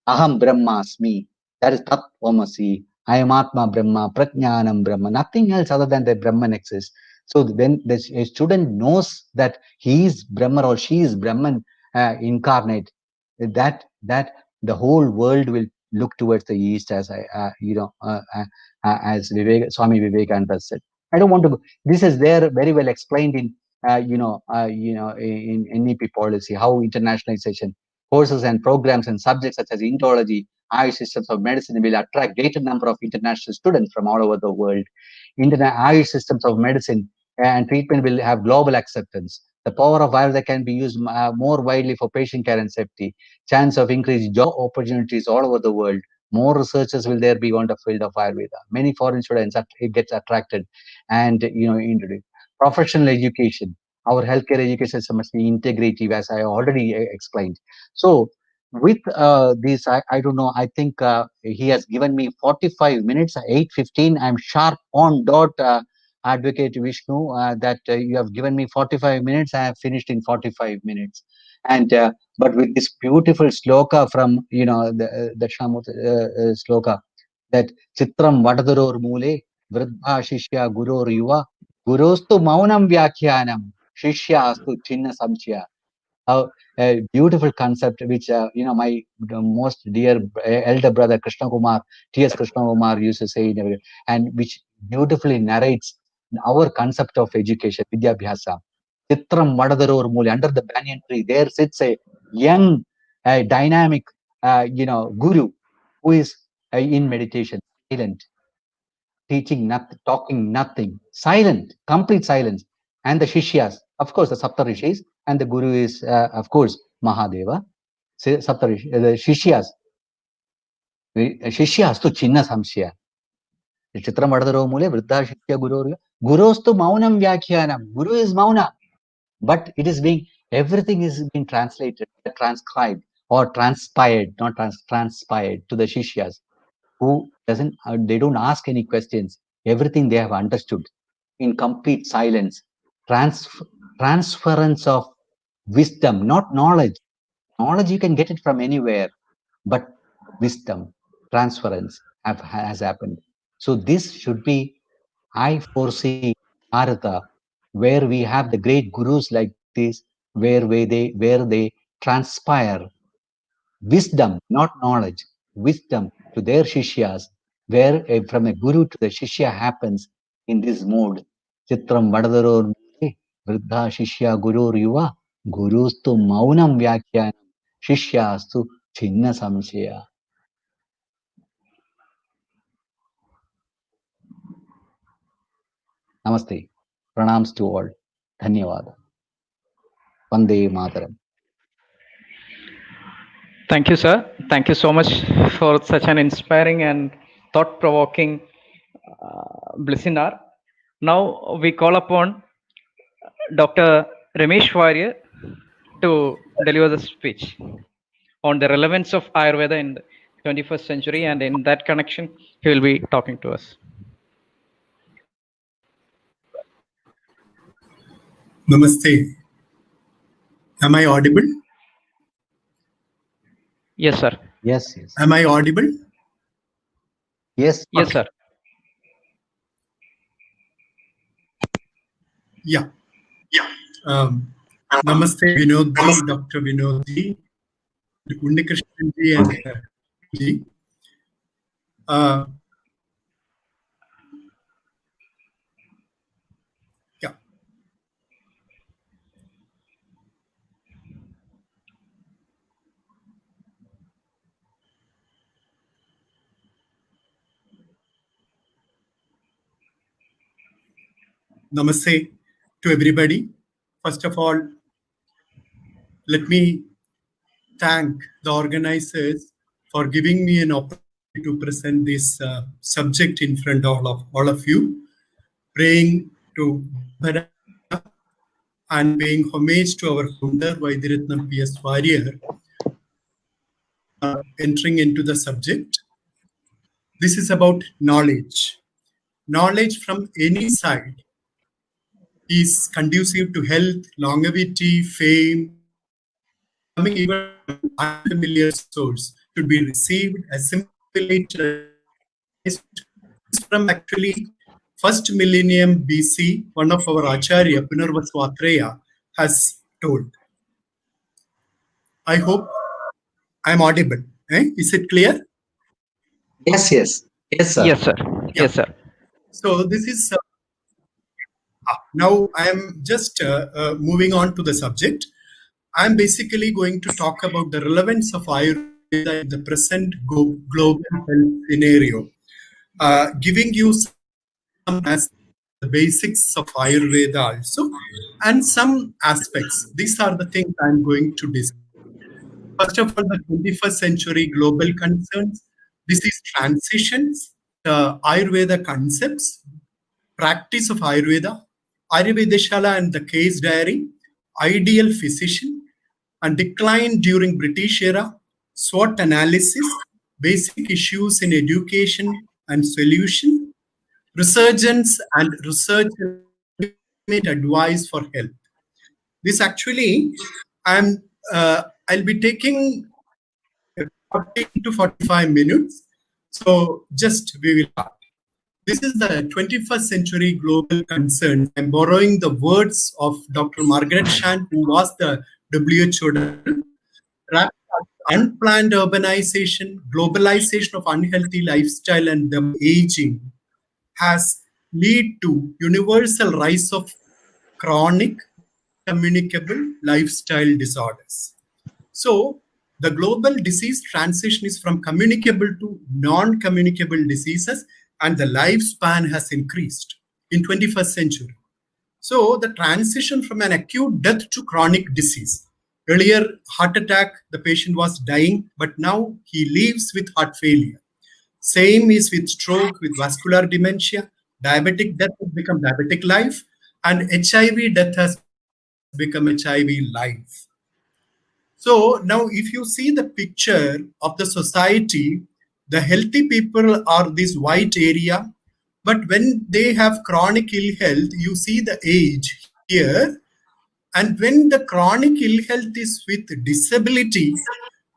Aham Brahmasmi. That is Tat Tvamasi. I am Atma Brahma, Prajnanam Brahma. Nothing else other than the Brahman exists. So when a student knows that he is Brahman or she is Brahman incarnate, that the whole world will look towards the east, as as Swami Vivekananda said. I don't want to. This is there very well explained in in NEP policy, how internationalization. courses and programs and subjects such as Indology, Ayurvedic systems of medicine will attract greater number of international students from all over the world. Ayurvedic systems of medicine and treatment will have global acceptance. The power of Ayurveda can be used more widely for patient care and safety. Chance of increased job opportunities all over the world. More researchers will there be on the field of Ayurveda. Many foreign students get attracted and into it. Professional education. Our healthcare education system must be integrative, as I already explained. So with this, I don't know, I think he has given me 45 minutes, 8:15. I'm sharp on dot, Advocate Vishnu, that you have given me 45 minutes. I have finished in 45 minutes. And but with this beautiful sloka from, the Shamut sloka, that Chitram Vadadaror Mule, Vridha Shishya Guror Yuva, Gurostu Maunam Vyakhyanam, Shishya Astu Chinna Samchya. A beautiful concept which my most dear elder brother Krishna Kumar, T.S. Krishna Kumar used to say, and which beautifully narrates our concept of education, Vidyabhyasa. Chitram Vadadaror Mule, under the banyan tree, there sits a young, dynamic, guru who is in meditation, silent, teaching nothing, talking nothing, silent, complete silence. And the Shishyas, of course, the Sapta Rishis, and the Guru is, of course, Mahadeva. Sapta Rishi, the Shishyas to Chinna Samshya. Chitram Vadadaro Mule, Vriddha Shishya Guru. Gurostu Maunam Vyakhyanam. Guru is Mauna. But it is everything is being translated, transcribed, or transpired, not transpired to the Shishyas, who they don't ask any questions. Everything they have understood in complete silence. Transference of wisdom, not knowledge. Knowledge, you can get it from anywhere, but wisdom, transference has happened. So this should be, I foresee, Bharata, where we have the great gurus like this, where they transpire wisdom, not knowledge, wisdom to their Shishyas, where from a guru to the Shishya happens in this mode. Chitram Vadadaror Vriddha Shishya Gurur Yuva, Gurustu Maunam Vyakhyanam, Shishyastu Chinna Samshaya. Namaste. Pranams to all. Dhanyawad. Vande Mataram. Thank you, sir. Thank you so much for such an inspiring and thought-provoking webinar. Now we call upon Dr. Ramesh Varier to deliver the speech on the relevance of Ayurveda in the 21st century, and in that connection, he will be talking to us. Namaste. Am I audible? Yes, sir. Yes. Am I audible? Yes. Yes, sir. Yeah. Namaste, Vinodji, Dr. Vinodji, Unnikrishnanji, and Ji. Namaste to everybody. First of all, let me thank the organizers for giving me an opportunity to present this subject in front of all of you, praying to Bharatiya and paying homage to our founder, Vaidya P.S. Varier, entering into the subject. This is about knowledge. Knowledge from any side is conducive to health, longevity, fame. Coming even from unfamiliar source should be received, assimilated from actually first millennium BC. One of our Acharya, Punarvaswatreya, has told. I hope I am audible. Is it clear? Yes, sir. Yes, sir. Yeah. Yes, sir. So this is now I am just moving on to the subject. I'm basically going to talk about the relevance of Ayurveda in the present global health scenario, giving you some aspects, the basics of Ayurveda also, and some aspects. These are the things I'm going to discuss. First of all, the 21st century global concerns, disease transitions, the Ayurveda concepts, practice of Ayurveda, Ayurvedeshala and the case diary, ideal physician, and decline during British era, SWOT analysis, basic issues in education and solution, resurgence and research and ultimate advice for health. This actually, I'm I'll be taking 40 to 45 minutes. So just we will start. This is the 21st century global concerns. I'm borrowing the words of Dr. Margaret Chan, who was the WHO director. Rapid unplanned urbanization, globalization of unhealthy lifestyle and the aging has led to universal rise of chronic non-communicable lifestyle disorders. So the global disease transition is from communicable to non-communicable diseases, and the lifespan has increased in 21st century. So the transition from an acute death to chronic disease. Earlier, heart attack, the patient was dying, but now he lives with heart failure. Same is with stroke, with vascular dementia. Diabetic death has become diabetic life, and HIV death has become HIV life. So now if you see the picture of the society, the healthy people are this white area, but when they have chronic ill health, you see the age here. And when the chronic ill health is with disability,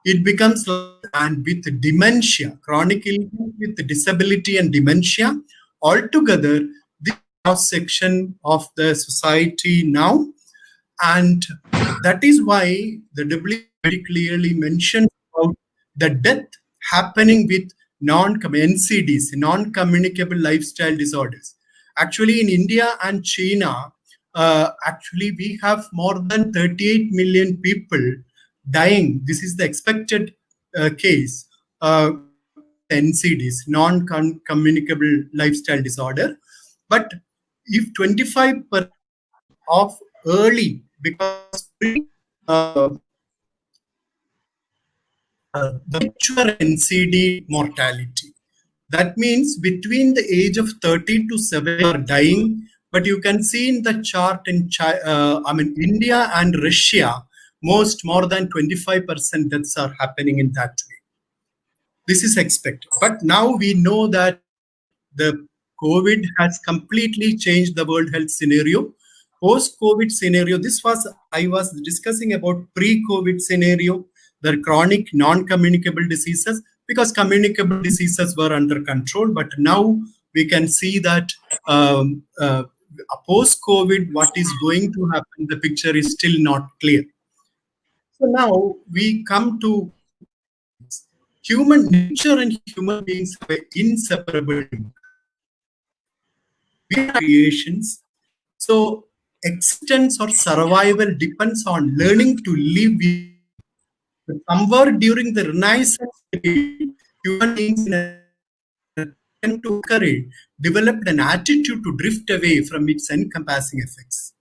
it becomes and with dementia, chronic ill health with disability and dementia, altogether, this cross section of the society now. And that is why the WHO very clearly mentions about the death happening with NCDs, non-communicable lifestyle disorders. Actually, in India and China, actually we have more than 38 million people dying. This is the expected case caused by the NCDs, non-communicable lifestyle disorder. But if 25% of early, because the mature NCD mortality. That means between the age of 30 to 70 are dying, but you can see in the chart in India and Russia, more than 25% deaths are happening in that way. This is expected. But now we know that the COVID has completely changed the world health scenario. Post-COVID scenario, I was discussing about pre-COVID scenario, the chronic non-communicable diseases, because communicable diseases were under control. But now we can see that post-COVID, what is going to happen, the picture is still not clear. So now we come to human nature and human beings have an inseparable link. We are creations. So existence or survival depends on learning to live with. Somewhere during the Renaissance period, human beings in an attempt to courage developed an attitude to drift away from its encompassing effects.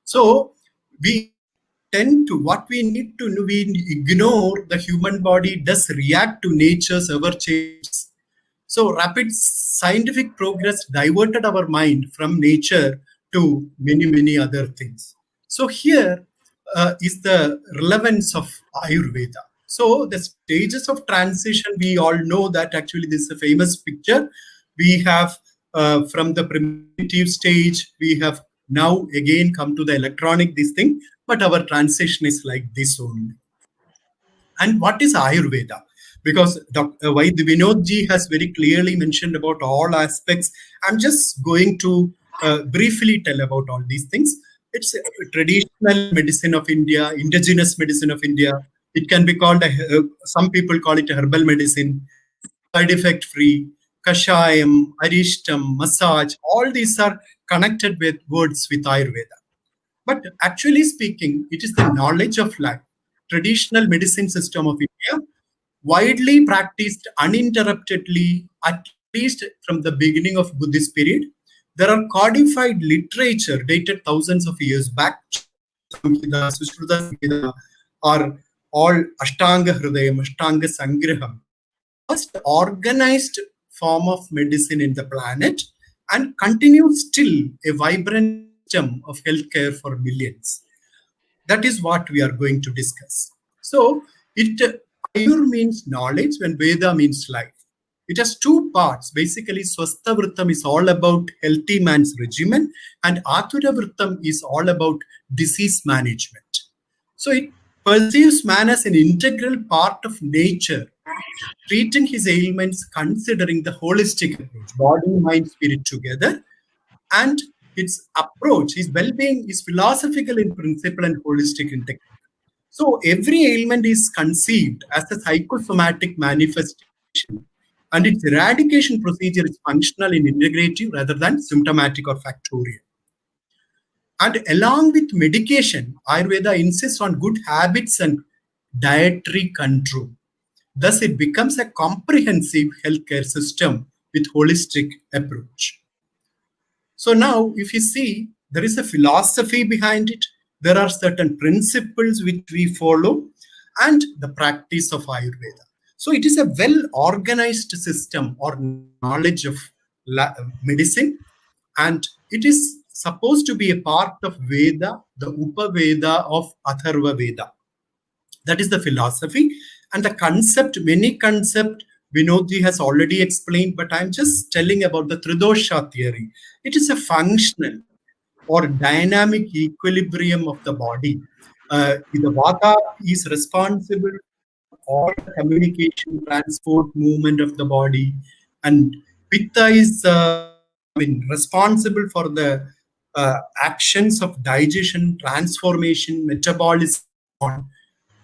So we tend to, what we need to know, we ignore the human body does react to nature's ever changes. So rapid scientific progress diverted our mind from nature to many, many other things. So here is the relevance of Ayurveda. So the stages of transition, we all know that actually this is a famous picture. We have from the primitive stage, we have now again come to the electronic this thing, but our transition is like this only. And what is Ayurveda? Because Dr. Vinodji has very clearly mentioned about all aspects. I'm just going to briefly tell about all these things. It's a traditional medicine of India, indigenous medicine of India. It can be called, some people call it a herbal medicine, side effect free, kashayam, arishtam, massage. All these are connected with words with Ayurveda. But actually speaking, it is the knowledge of life. traditional medicine system of India, widely practiced uninterruptedly, at least from the beginning of Buddhist period. There are codified literature dated thousands of years back, Samhita, Sushruta Samhita, or all Ashtanga Hridayam, Ashtanga Sangraham, first organized form of medicine in the planet, and continues still a vibrant system of healthcare for millions. That is what we are going to discuss. So, Ayur means knowledge when Veda means life. It has two parts. Basically, Swastha Vrittam is all about healthy man's regimen, and Atura Vrittam is all about disease management. So, it perceives man as an integral part of nature, treating his ailments considering the holistic approach, body, mind, spirit together. And its approach, his well-being is philosophical in principle and holistic in technique. So every ailment is conceived as a psychosomatic manifestation, and its eradication procedure is functional and integrative rather than symptomatic or factorial. And along with medication, Ayurveda insists on good habits and dietary control. Thus, it becomes a comprehensive healthcare system with holistic approach. So now, if you see, there is a philosophy behind it. There are certain principles which we follow, and the practice of Ayurveda. So it is a well-organized system or knowledge of medicine, and it is supposed to be a part of Veda, the Upaveda of Atharva Veda. That is the philosophy. And the concept, many concept, Vinodji has already explained, but I'm just telling about the Tridosha theory. It is a functional or dynamic equilibrium of the body. The Vata is responsible for all the communication, transport, movement of the body, and Pitta is responsible for the actions of digestion, transformation, metabolism,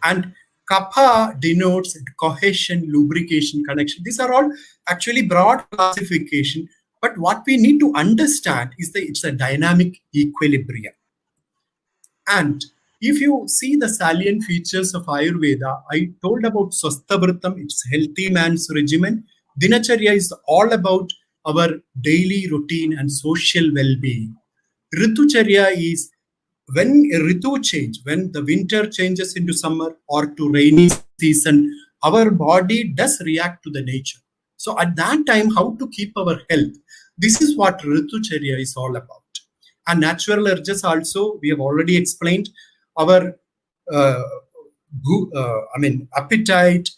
and Kapha denotes cohesion, lubrication, connection. These are all actually broad classification, but what we need to understand is that it's a dynamic equilibrium. And if you see the salient features of Ayurveda, I told about Swastha Vrittam, it's healthy man's regimen. Dinacharya is all about our daily routine and social well-being. Ritucharya is when a ritu change, when the winter changes into summer or to rainy season, our body does react to the nature. So at that time, how to keep our health? This is what Ritucharya is all about. And natural urges also, we have already explained, our appetite,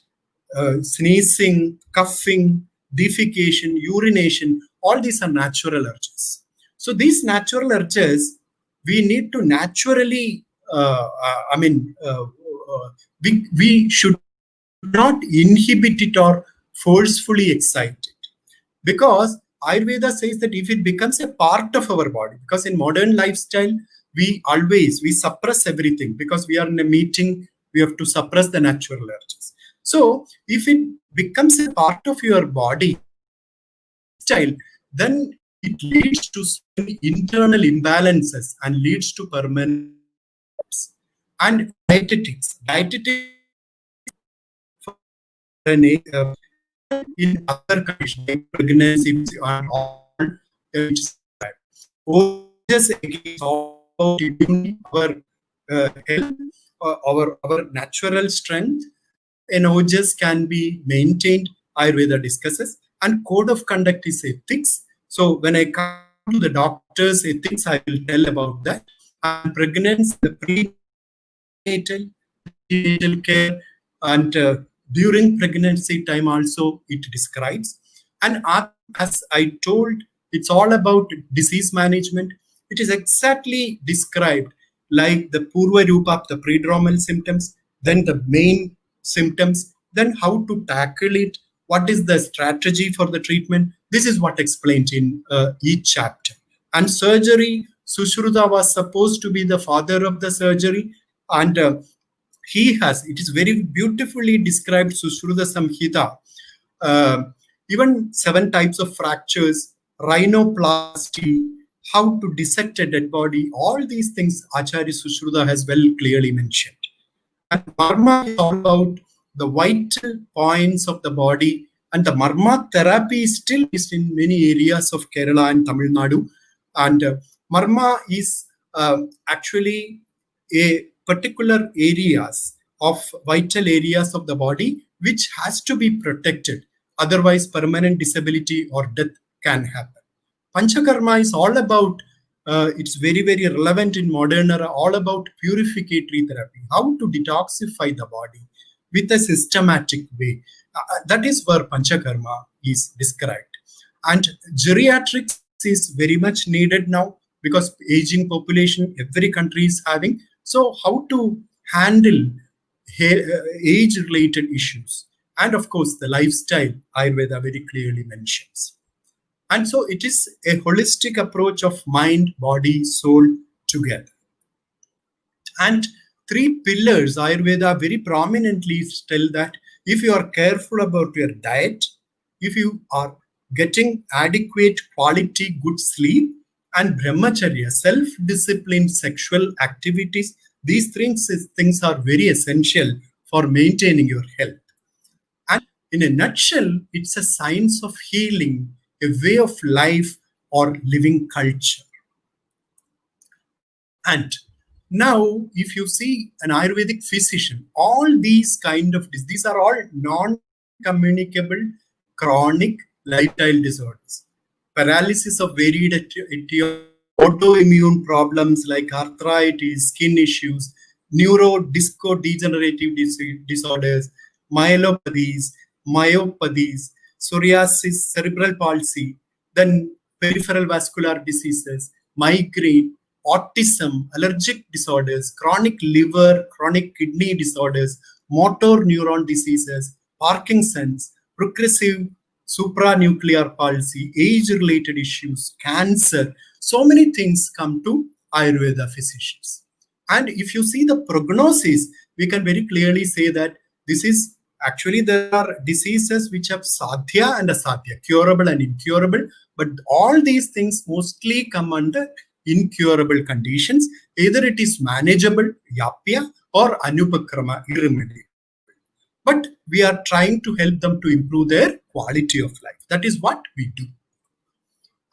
sneezing, coughing, defecation, urination, all these are natural urges. So these natural urges, we need to naturally, we should not inhibit it or forcefully excite it. Because Ayurveda says that if it becomes a part of our body, because in modern lifestyle, we suppress everything because we are in a meeting, we have to suppress the natural urges. So if it becomes a part of your body style, then it leads to internal imbalances and leads to permanent. And dietetics in other conditions like pregnancy and all, just against all our health, our natural strength, and ojas can be maintained. Ayurveda discusses, and code of conduct is ethics. So when I come to the doctor's ethics, I will tell about that. And pregnancy, the prenatal care, and during pregnancy time also it describes. And as I told, it's all about disease management. It is exactly described like the Purva Rupa, the prodromal symptoms, then the main symptoms, then how to tackle it, what is the strategy for the treatment. This is what explained in each chapter. And surgery, Sushruta was supposed to be the father of the surgery, and it is very beautifully described, Sushruta Samhita. Even 7 types of fractures, rhinoplasty, how to dissect a dead body, all these things Acharya Sushruta has well clearly mentioned. And Marma is all about the vital points of the body. And the Marma therapy is still used in many areas of Kerala and Tamil Nadu. And Marma is actually a particular areas of vital areas of the body which has to be protected. Otherwise, permanent disability or death can happen. Panchakarma is all about, it's very, very relevant in modern era, all about purificatory therapy, how to detoxify the body with a systematic way. That is where Panchakarma is described. And geriatrics is very much needed now because aging population every country is having. So how to handle age-related issues. And of course, the lifestyle Ayurveda very clearly mentions. And so it is a holistic approach of mind, body, soul together. And three pillars Ayurveda very prominently tell that if you are careful about your diet, if you are getting adequate quality good sleep, and brahmacharya, self-disciplined sexual activities, these things are very essential for maintaining your health. And in a nutshell, it's a science of healing, a way of life or living culture. And now, if you see an Ayurvedic physician, all these these are all non-communicable chronic lifestyle disorders. Paralysis of varied etiology, autoimmune problems like arthritis, skin issues, neurodisco-degenerative disorders, myelopathies, myopathies, psoriasis, cerebral palsy, then peripheral vascular diseases, migraine, autism, allergic disorders, chronic liver, chronic kidney disorders, motor neuron diseases, Parkinson's, progressive supranuclear palsy, age-related issues, cancer. So many things come to Ayurveda physicians. And if you see the prognosis, we can very clearly say that this is actually, there are diseases which have sadhya and asadhya, curable and incurable, but all these things mostly come under incurable conditions. Either it is manageable, yapya, or anupakrama, irremediable. But we are trying to help them to improve their quality of life. That is what we do.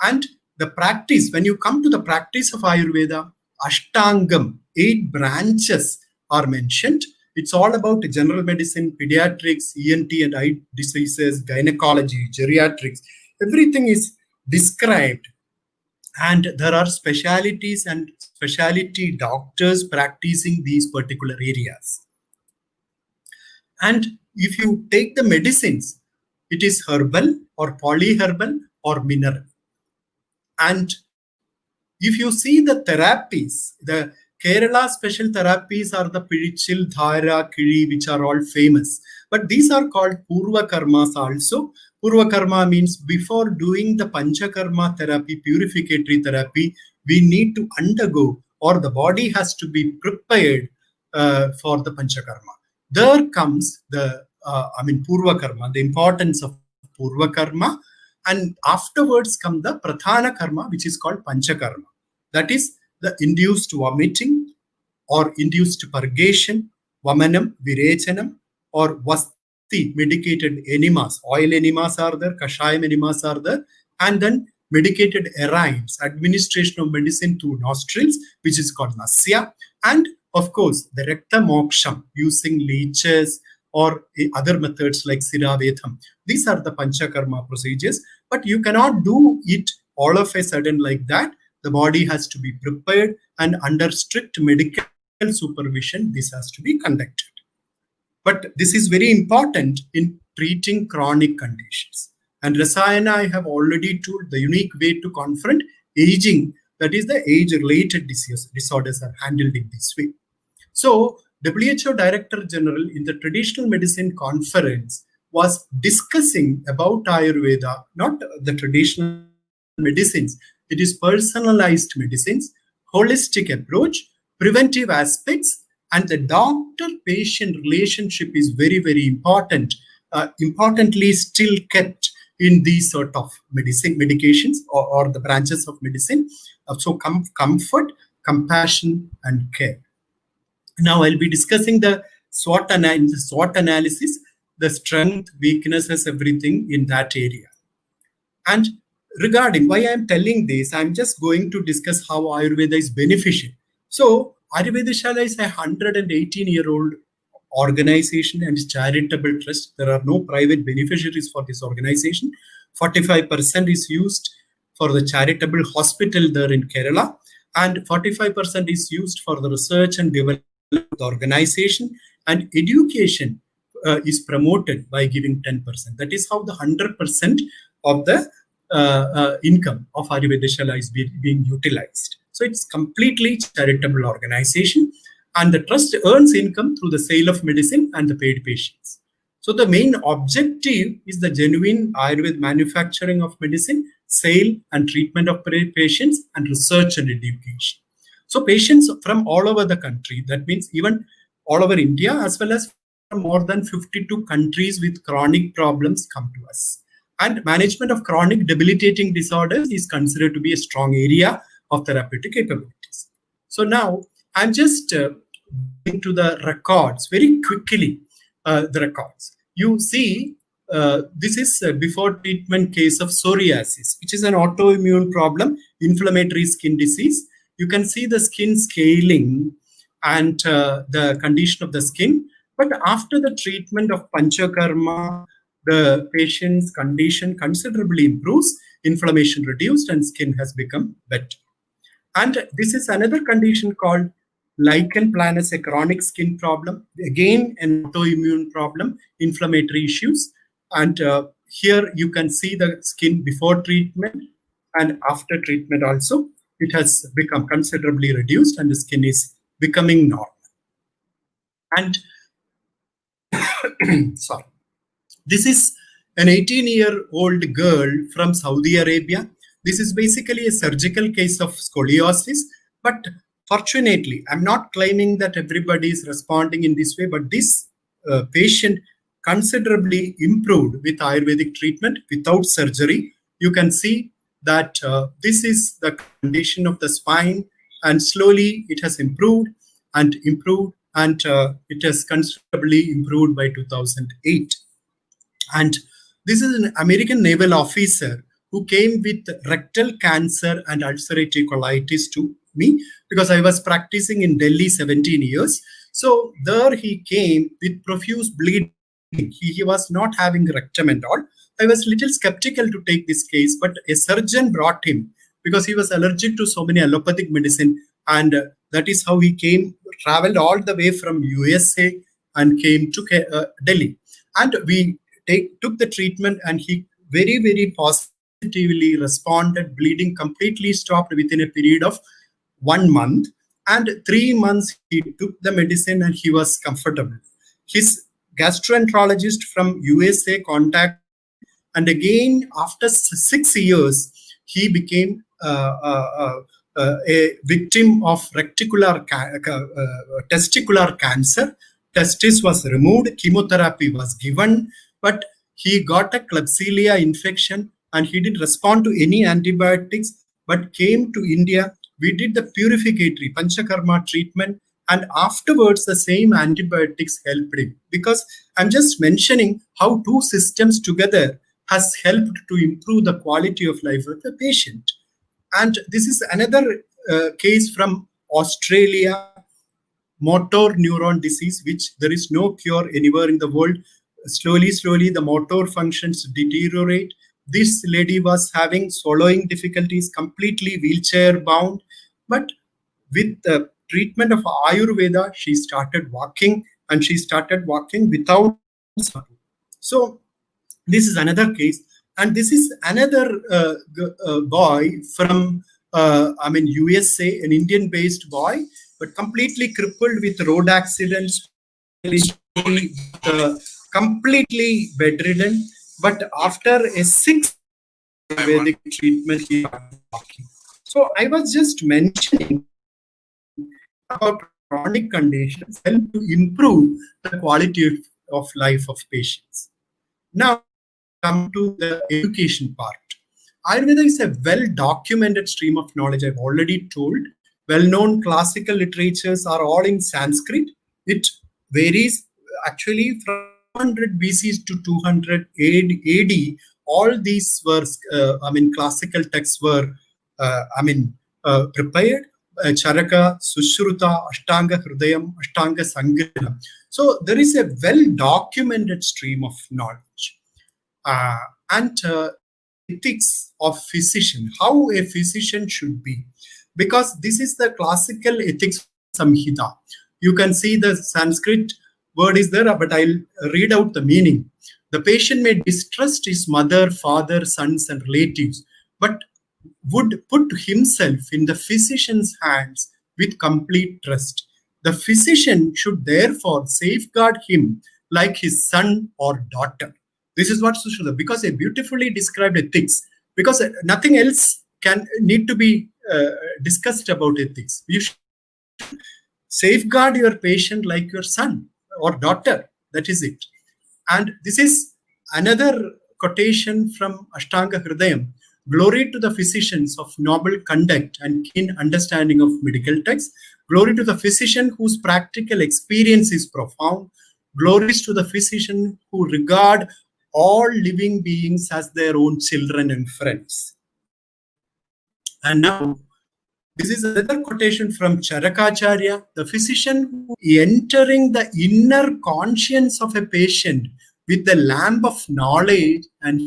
And the practice, when you come to the practice of Ayurveda, Ashtangam, 8 branches are mentioned. It's all about general medicine, pediatrics, ENT and eye diseases, gynecology, geriatrics. Everything is described. And there are specialities and specialty doctors practicing these particular areas. And if you take the medicines, it is herbal or polyherbal or mineral. And if you see the therapies, the Kerala special therapies are the Pirichil, Dhara, Kiri, which are all famous. But these are called Purva Karmas also. Purva Karma means before doing the Panchakarma therapy, purificatory therapy, we need to undergo, or the body has to be prepared for the Panchakarma. There comes the, Purva Karma, the importance of Purva Karma. And afterwards come the Pradhana Karma, which is called Panchakarma. That is the induced vomiting or induced purgation, Vamanam, Virechanam, or Vasti, medicated enemas. Oil enemas are there, Kashayam enemas are there, and then medicated erimes, administration of medicine through nostrils, which is called Nasya, and of course the Rekta Moksham, using leeches or other methods like Siravedham. These are the Panchakarma procedures, but you cannot do it all of a sudden like that. The body has to be prepared, and under strict medical supervision, this has to be conducted. But this is very important in treating chronic conditions. And Rasayana, I have already told the unique way to confront aging, that is the age-related disorders are handled in this way. So WHO Director General in the Traditional Medicine Conference was discussing about Ayurveda, not the traditional medicines. It is personalized medicines, holistic approach, preventive aspects, and the doctor-patient relationship is very, very important. Importantly, still kept in these sort of medications or the branches of medicine. So comfort, compassion, and care. Now I'll be discussing the SWOT analysis, the strength, weaknesses, everything in that area. And regarding why I'm telling this, I'm just going to discuss how Ayurveda is beneficial. So Ayurveda Sala is a 118-year-old organization and charitable trust. There are no private beneficiaries for this organization. 45% is used for the charitable hospital there in Kerala, and 45% is used for the research and development of the organization, and education is promoted by giving 10%. That is how the 100% of the income of Ayurveda Shala is being utilized. So it's completely charitable organization, and the trust earns income through the sale of medicine and the paid patients. So the main objective is the genuine Ayurveda manufacturing of medicine, sale and treatment of patients, and research and education. So patients from all over the country, that means even all over India, as well as from more than 52 countries with chronic problems, come to us. And management of chronic debilitating disorders is considered to be a strong area of therapeutic capabilities. So now I'm just going to the records very quickly. The records. You see, this is a before treatment case of psoriasis, which is an autoimmune problem, inflammatory skin disease. You can see the skin scaling and the condition of the skin. But after the treatment of Panchakarma, the patient's condition considerably improves, inflammation reduced, and skin has become better. And this is another condition called lichen planus, a chronic skin problem, again an autoimmune problem, inflammatory issues. And here you can see the skin before treatment and after treatment also. It has become considerably reduced and the skin is becoming normal. And sorry, this is an 18-year-old girl from Saudi Arabia. This is basically a surgical case of scoliosis, but fortunately, I'm not claiming that everybody is responding in this way, but this patient considerably improved with Ayurvedic treatment without surgery. You can see that this is the condition of the spine, and slowly it has improved, and it has considerably improved by 2008. And this is an American naval officer who came with rectal cancer and ulcerative colitis to me, because I was practicing in Delhi 17 years. So there he came with profuse bleeding. He was not having rectum and all. I was a little skeptical to take this case, but a surgeon brought him because he was allergic to so many allopathic medicine. And that is how he came, traveled all the way from USA and came to Delhi. And we took the treatment, and he very, very positively responded. Bleeding completely stopped within a period of 1 month, and 3 months he took the medicine and he was comfortable. His gastroenterologist from USA contacted, and again after 6 years he became a victim of testicular cancer. Testis was removed, chemotherapy was given, but he got a Klebsiella infection and he didn't respond to any antibiotics, but came to India. We did the purificatory Panchakarma treatment, and afterwards the same antibiotics helped him. Because I'm just mentioning how two systems together has helped to improve the quality of life of the patient. And this is another case from Australia, motor neuron disease, which there is no cure anywhere in the world. Slowly, the motor functions deteriorate. This lady was having swallowing difficulties, completely wheelchair bound. But with the treatment of Ayurveda, she started walking, and she started walking without support. So this is another case. And this is another boy from, USA, an Indian-based boy, but completely crippled with road accidents, completely bedridden. But after a 6 Ayurvedic treatment, he started walking. So I was just mentioning about chronic conditions help to improve the quality of life of patients. Now, come to the education part. Ayurveda is a well-documented stream of knowledge. I've already told. Well-known classical literatures are all in Sanskrit. It varies actually from 200 BC to 200 AD, all these were, classical texts were, prepared. Charaka, Sushruta, Ashtanga Hrudayam, Ashtanga Sangraham. So there is a well-documented stream of knowledge. And ethics of physician, how a physician should be. Because this is the classical ethics Samhita. You can see the Sanskrit word is there, but I'll read out the meaning. The patient may distrust his mother, father, sons, and relatives, but would put himself in the physician's hands with complete trust. The physician should therefore safeguard him like his son or daughter. This is what Sushruta, because a beautifully described ethics, because nothing else can need to be discussed about ethics. You should safeguard your patient like your son or daughter. That is it. And this is another quotation from Ashtanga Hridayam. Glory to the physicians of noble conduct and keen understanding of medical texts. Glory to the physician whose practical experience is profound. Glories to the physician who regard all living beings as their own children and friends. And now, this is another quotation from Charakacharya, the physician who entering the inner conscience of a patient with the lamp of knowledge and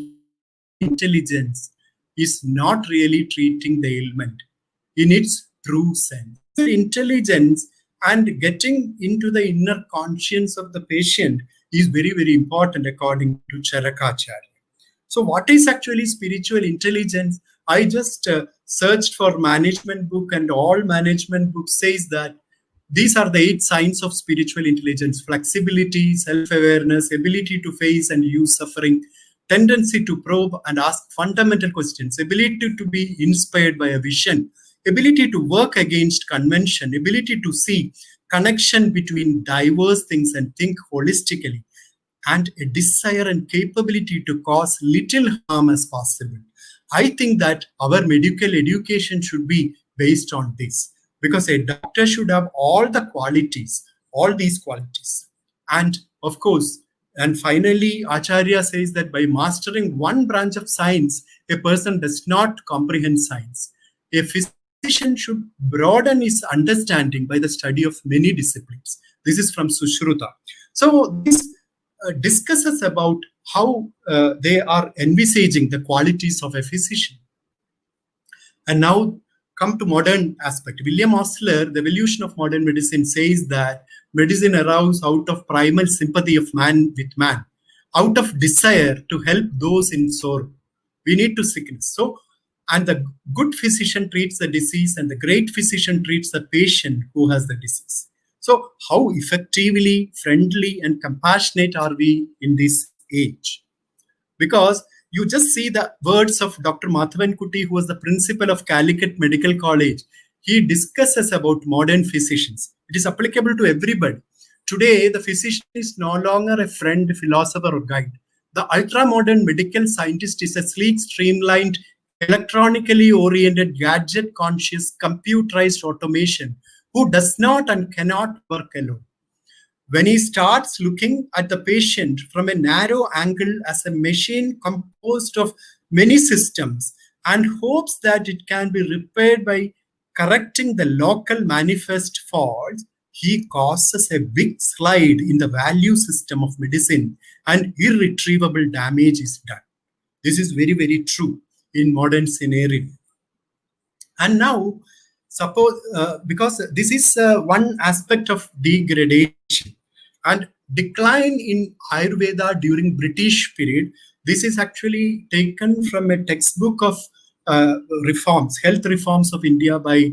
intelligence is not really treating the ailment in its true sense. The intelligence and getting into the inner conscience of the patient is very, very important according to Charakacharya. So what is actually spiritual intelligence? I just searched for management book, and all management books says that these are the 8 signs of spiritual intelligence: flexibility, self-awareness, ability to face and use suffering, tendency to probe and ask fundamental questions, ability to be inspired by a vision, ability to work against convention, ability to see connection between diverse things and think holistically, and a desire and capability to cause little harm as possible. I think that our medical education should be based on this, because a doctor should have all the qualities, all these qualities. And of course, and finally, Acharya says that by mastering one branch of science, a person does not comprehend science. A physician should broaden his understanding by the study of many disciplines. This is from Sushruta. So this discusses about how they are envisaging the qualities of a physician. And now come to modern aspect. William Osler, The Evolution of Modern Medicine, says that medicine arises out of primal sympathy of man with man, out of desire to help those in sorrow. We need to sickness. So, and the good physician treats the disease, and the great physician treats the patient who has the disease. So how effectively, friendly, and compassionate are we in this age? Because you just see the words of Dr. Madhavan Kuti, who was the principal of Calicut Medical College. He discusses about modern physicians. It is applicable to everybody. Today, the physician is no longer a friend, philosopher, or guide. The ultra-modern medical scientist is a sleek, streamlined, electronically oriented, gadget-conscious, computerized automation who does not and cannot work alone. When he starts looking at the patient from a narrow angle as a machine composed of many systems and hopes that it can be repaired by correcting the local manifest faults, he causes a big slide in the value system of medicine and irretrievable damage is done. This is very, very true in modern scenario. And now, suppose, because this is one aspect of degradation and decline in Ayurveda during British period. This is actually taken from a textbook of reforms, health reforms of India by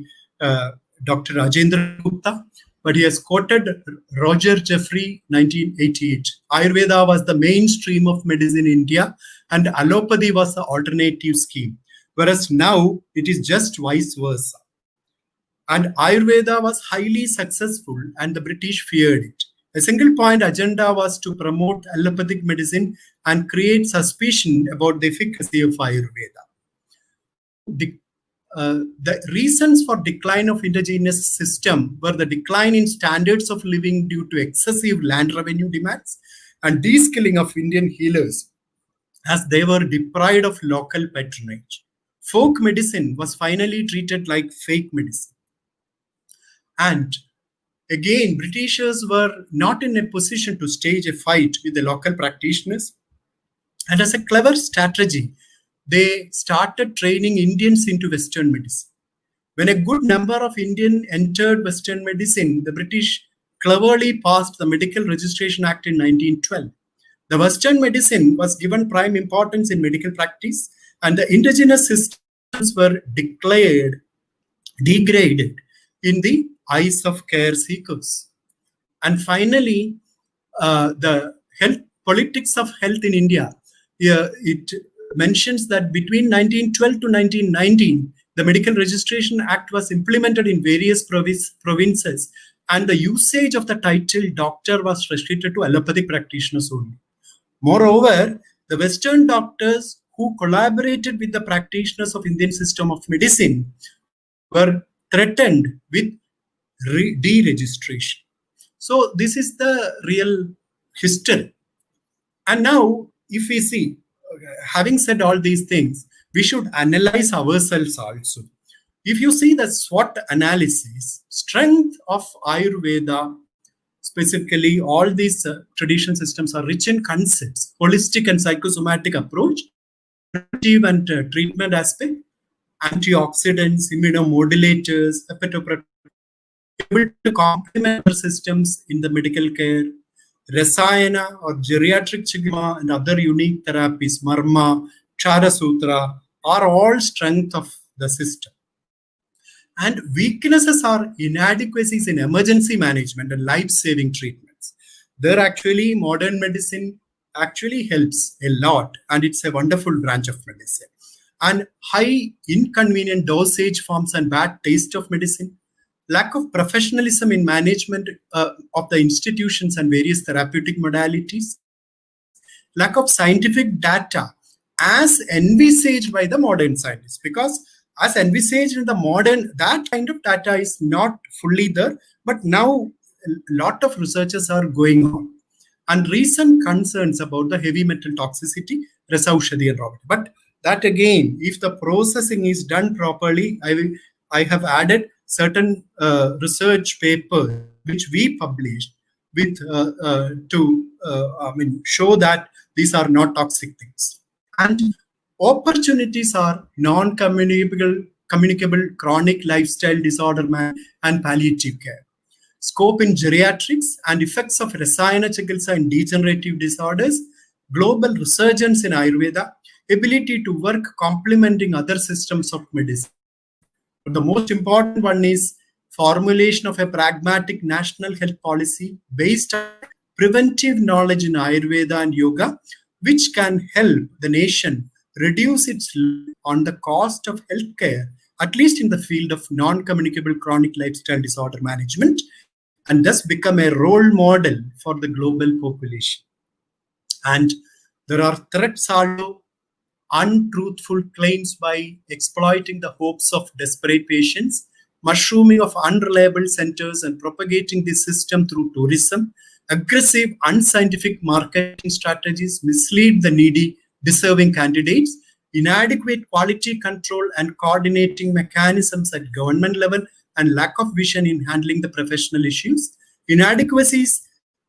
Dr. Rajendra Gupta, but he has quoted Roger Jeffrey, 1988. Ayurveda was the mainstream of medicine in India and allopathy was the alternative scheme, whereas now it is just vice versa. And Ayurveda was highly successful and the British feared it. A single point agenda was to promote allopathic medicine and create suspicion about the efficacy of Ayurveda. the reasons for decline of indigenous system were the decline in standards of living due to excessive land revenue demands and de-skilling of Indian healers as they were deprived of local patronage. Folk medicine was finally treated like fake medicine. And again, Britishers were not in a position to stage a fight with the local practitioners. And as a clever strategy, they started training Indians into Western medicine. When a good number of Indians entered Western medicine, the British cleverly passed the Medical Registration Act in 1912. The Western medicine was given prime importance in medical practice, and the indigenous systems were degraded in the eyes of care seekers. And finally, the politics of health in India, it mentions that between 1912 to 1919, the Medical Registration Act was implemented in various provinces, and the usage of the title doctor was restricted to allopathic practitioners only. Moreover, the Western doctors who collaborated with the practitioners of Indian system of medicine were threatened with deregistration. So this is the real history. And now, if we see, having said all these things, we should analyze ourselves also. If you see the SWOT analysis, strength of Ayurveda, specifically all these traditional systems are rich in concepts, holistic and psychosomatic approach, preventive and treatment aspect, antioxidants, immunomodulators, hepatoprotectants, able to complement other systems in the medical care, Rasayana or geriatric chikima and other unique therapies, Marma, Chara Sutra, are all strength of the system. And weaknesses are inadequacies in emergency management and life-saving treatments. There actually modern medicine actually helps a lot, and it's a wonderful branch of medicine. And high inconvenient dosage forms and bad taste of medicine, lack of professionalism in management of the institutions and various therapeutic modalities, lack of scientific data as envisaged by the modern scientists, because as envisaged in the modern, that kind of data is not fully there, but now a lot of researches are going on. And recent concerns about the heavy metal toxicity, Resaushadi and Robert. But that again, if the processing is done properly, I have added certain research papers which we published with show that these are not toxic things. And opportunities are non-communicable chronic lifestyle disorder and palliative care. Scope in geriatrics and effects of Rasayana Chikitsa in degenerative disorders, global resurgence in Ayurveda, ability to work complementing other systems of medicine. But the most important one is formulation of a pragmatic national health policy based on preventive knowledge in Ayurveda and yoga, which can help the nation reduce its load on the cost of healthcare, at least in the field of non-communicable chronic lifestyle disorder management, and thus become a role model for the global population. And there are threats also, untruthful claims by exploiting the hopes of desperate patients, mushrooming of unreliable centers and propagating the system through tourism, aggressive, unscientific marketing strategies mislead the needy, deserving candidates, inadequate quality control and coordinating mechanisms at government level, and lack of vision in handling the professional issues, inadequacies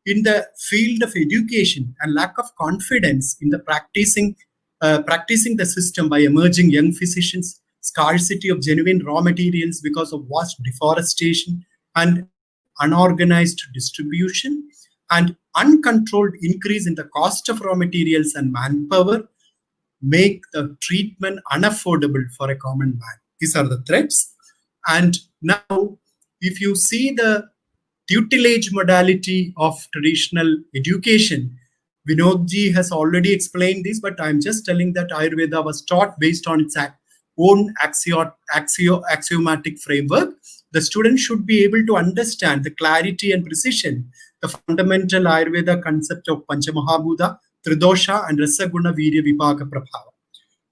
in the field of education and lack of confidence in the practicing the system by emerging young physicians, scarcity of genuine raw materials because of vast deforestation and unorganized distribution, and uncontrolled increase in the cost of raw materials and manpower make the treatment unaffordable for a common man. These are the threats. And now, if you see the tutelage modality of traditional education, Vinodji has already explained this, but I'm just telling that Ayurveda was taught based on its own axiomatic framework. The student should be able to understand the clarity and precision, the fundamental Ayurveda concept of Panchamahabhuta, Tridosha, and Rasaguna Virya Vipaka Prabhava,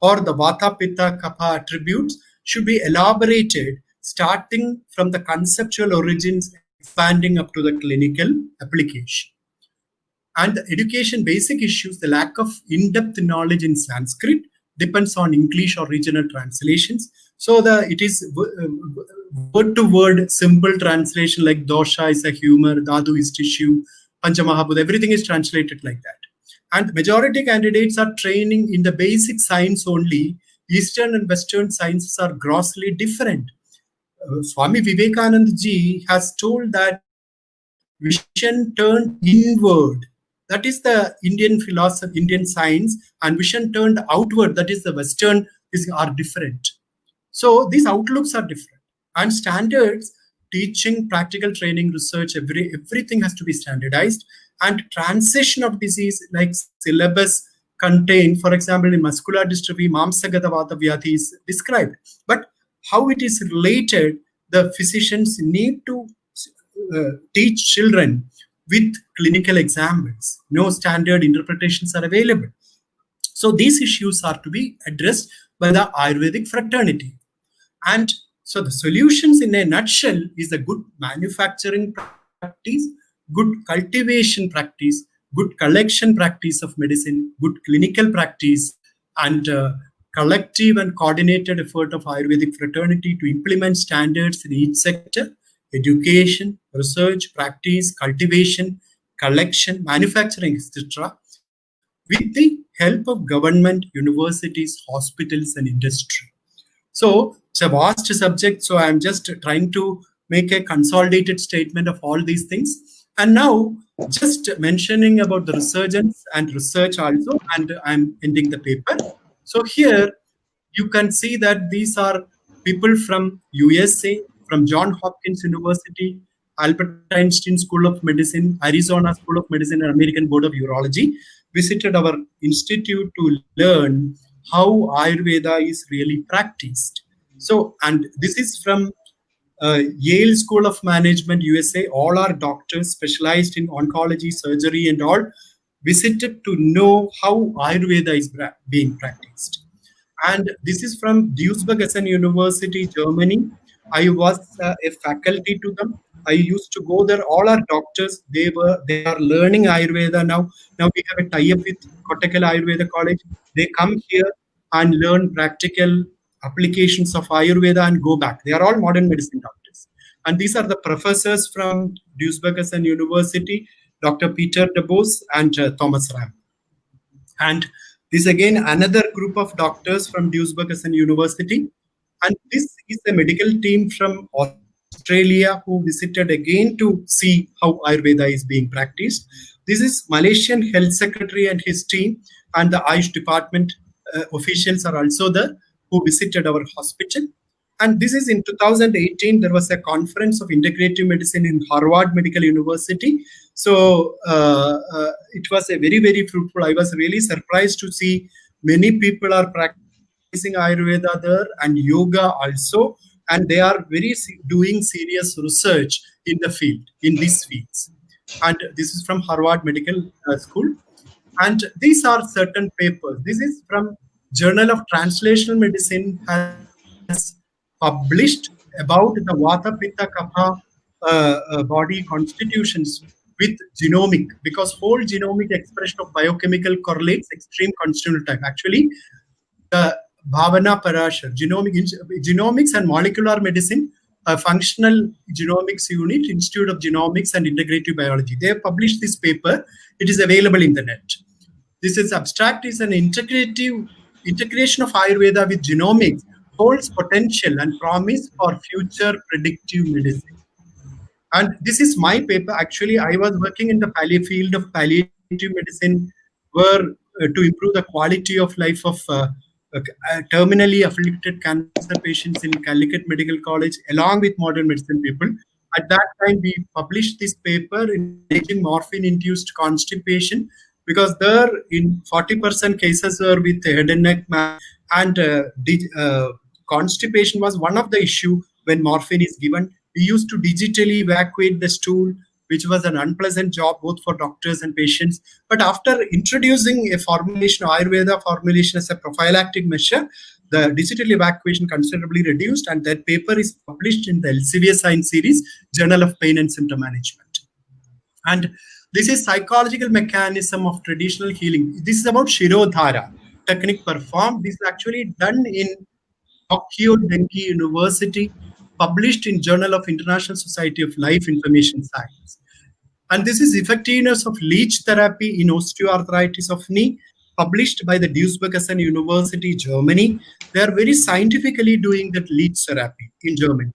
or the Vata, Pitta, Kapha attributes should be elaborated, starting from the conceptual origins, expanding up to the clinical application. And the education basic issues, the lack of in-depth knowledge in Sanskrit depends on English or regional translations. So it is word-to-word simple translation, like dosha is a humor, dhatu is tissue, panchamahabhuta, everything is translated like that. And majority candidates are training in the basic science only. Eastern and Western sciences are grossly different. Swami Vivekananda ji has told that vision turned inward, that is the Indian philosophy, Indian science, and vision turned outward, that is the Western, are different. So these outlooks are different. And standards, teaching, practical training, research, everything has to be standardized. And transition of disease, like syllabus contain, for example, in muscular dystrophy, Mamsagata Vata Vyadhi is described. But how it is related, the physicians need to teach children with clinical examples. No standard interpretations are available. So these issues are to be addressed by the Ayurvedic fraternity. And so the solutions in a nutshell is a good manufacturing practice, good cultivation practice, good collection practice of medicine, good clinical practice, and collective and coordinated effort of Ayurvedic fraternity to implement standards in each sector: education, research, practice, cultivation, collection, manufacturing, etc., with the help of government, universities, hospitals, and industry. So it's a vast subject, so I'm just trying to make a consolidated statement of all these things. And now, just mentioning about the resurgence and research also, and I'm ending the paper. So here, you can see that these are people from USA, from Johns Hopkins University, Albert Einstein School of Medicine, Arizona School of Medicine, and American Board of Urology, visited our institute to learn how Ayurveda is really practiced. So, and this is from Yale School of Management, USA. All are doctors specialized in oncology, surgery, and all, visited to know how Ayurveda is being practiced. And this is from Duisburg University, Germany. I was a faculty to them. I used to go there. All our doctors, they are learning Ayurveda now. Now we have a tie-up with Kottakkal Ayurveda College. They come here and learn practical applications of Ayurveda and go back. They are all modern medicine doctors. And these are the professors from Duisburg University, Dr. Peter DeBose and Thomas Ram. And this again, another group of doctors from Duisburg University. And this is a medical team from Australia who visited again to see how Ayurveda is being practiced. This is Malaysian Health Secretary and his team, and the Ayush department officials are also there, who visited our hospital. And this is in 2018, there was a conference of integrative medicine in Harvard Medical University. So it was a very, very fruitful. I was really surprised to see many people are practicing Ayurveda there and yoga also. And they are doing serious research in the field, in these fields. And this is from Harvard Medical School. And these are certain papers. This is from Journal of Translational Medicine, has published about the Vata, Pitta, Kapha body constitutions with genomic, because whole genomic expression of biochemical correlates extreme constitutional type. Actually, the Bhavana Parashar, genomics and molecular medicine, functional genomics unit, Institute of Genomics and Integrative Biology. They have published this paper. It is available in the net. This is abstract is an integration of Ayurveda with genomics holds potential and promise for future predictive medicine. And this is my paper. Actually, I was working in the field of palliative medicine, where to improve the quality of life of terminally afflicted cancer patients in Calicut Medical College, along with modern medicine people. At that time, we published this paper in managing morphine-induced constipation, because there in 40% cases were with head and neck and constipation was one of the issue when morphine is given. We used to digitally evacuate the stool which was an unpleasant job both for doctors and patients. But after introducing a formulation, Ayurveda formulation as a prophylactic measure, the digital evacuation considerably reduced, and that paper is published in the Elsevier Science series, Journal of Pain and Symptom Management. And this is psychological mechanism of traditional healing. This is about Shirodhara technique performed. This is actually done in Tokyo Denki University, published in Journal of International Society of Life Information Science. And this is effectiveness of leech therapy in osteoarthritis of knee, published by the Duisburg University, Germany. They are very scientifically doing that leech therapy in Germany.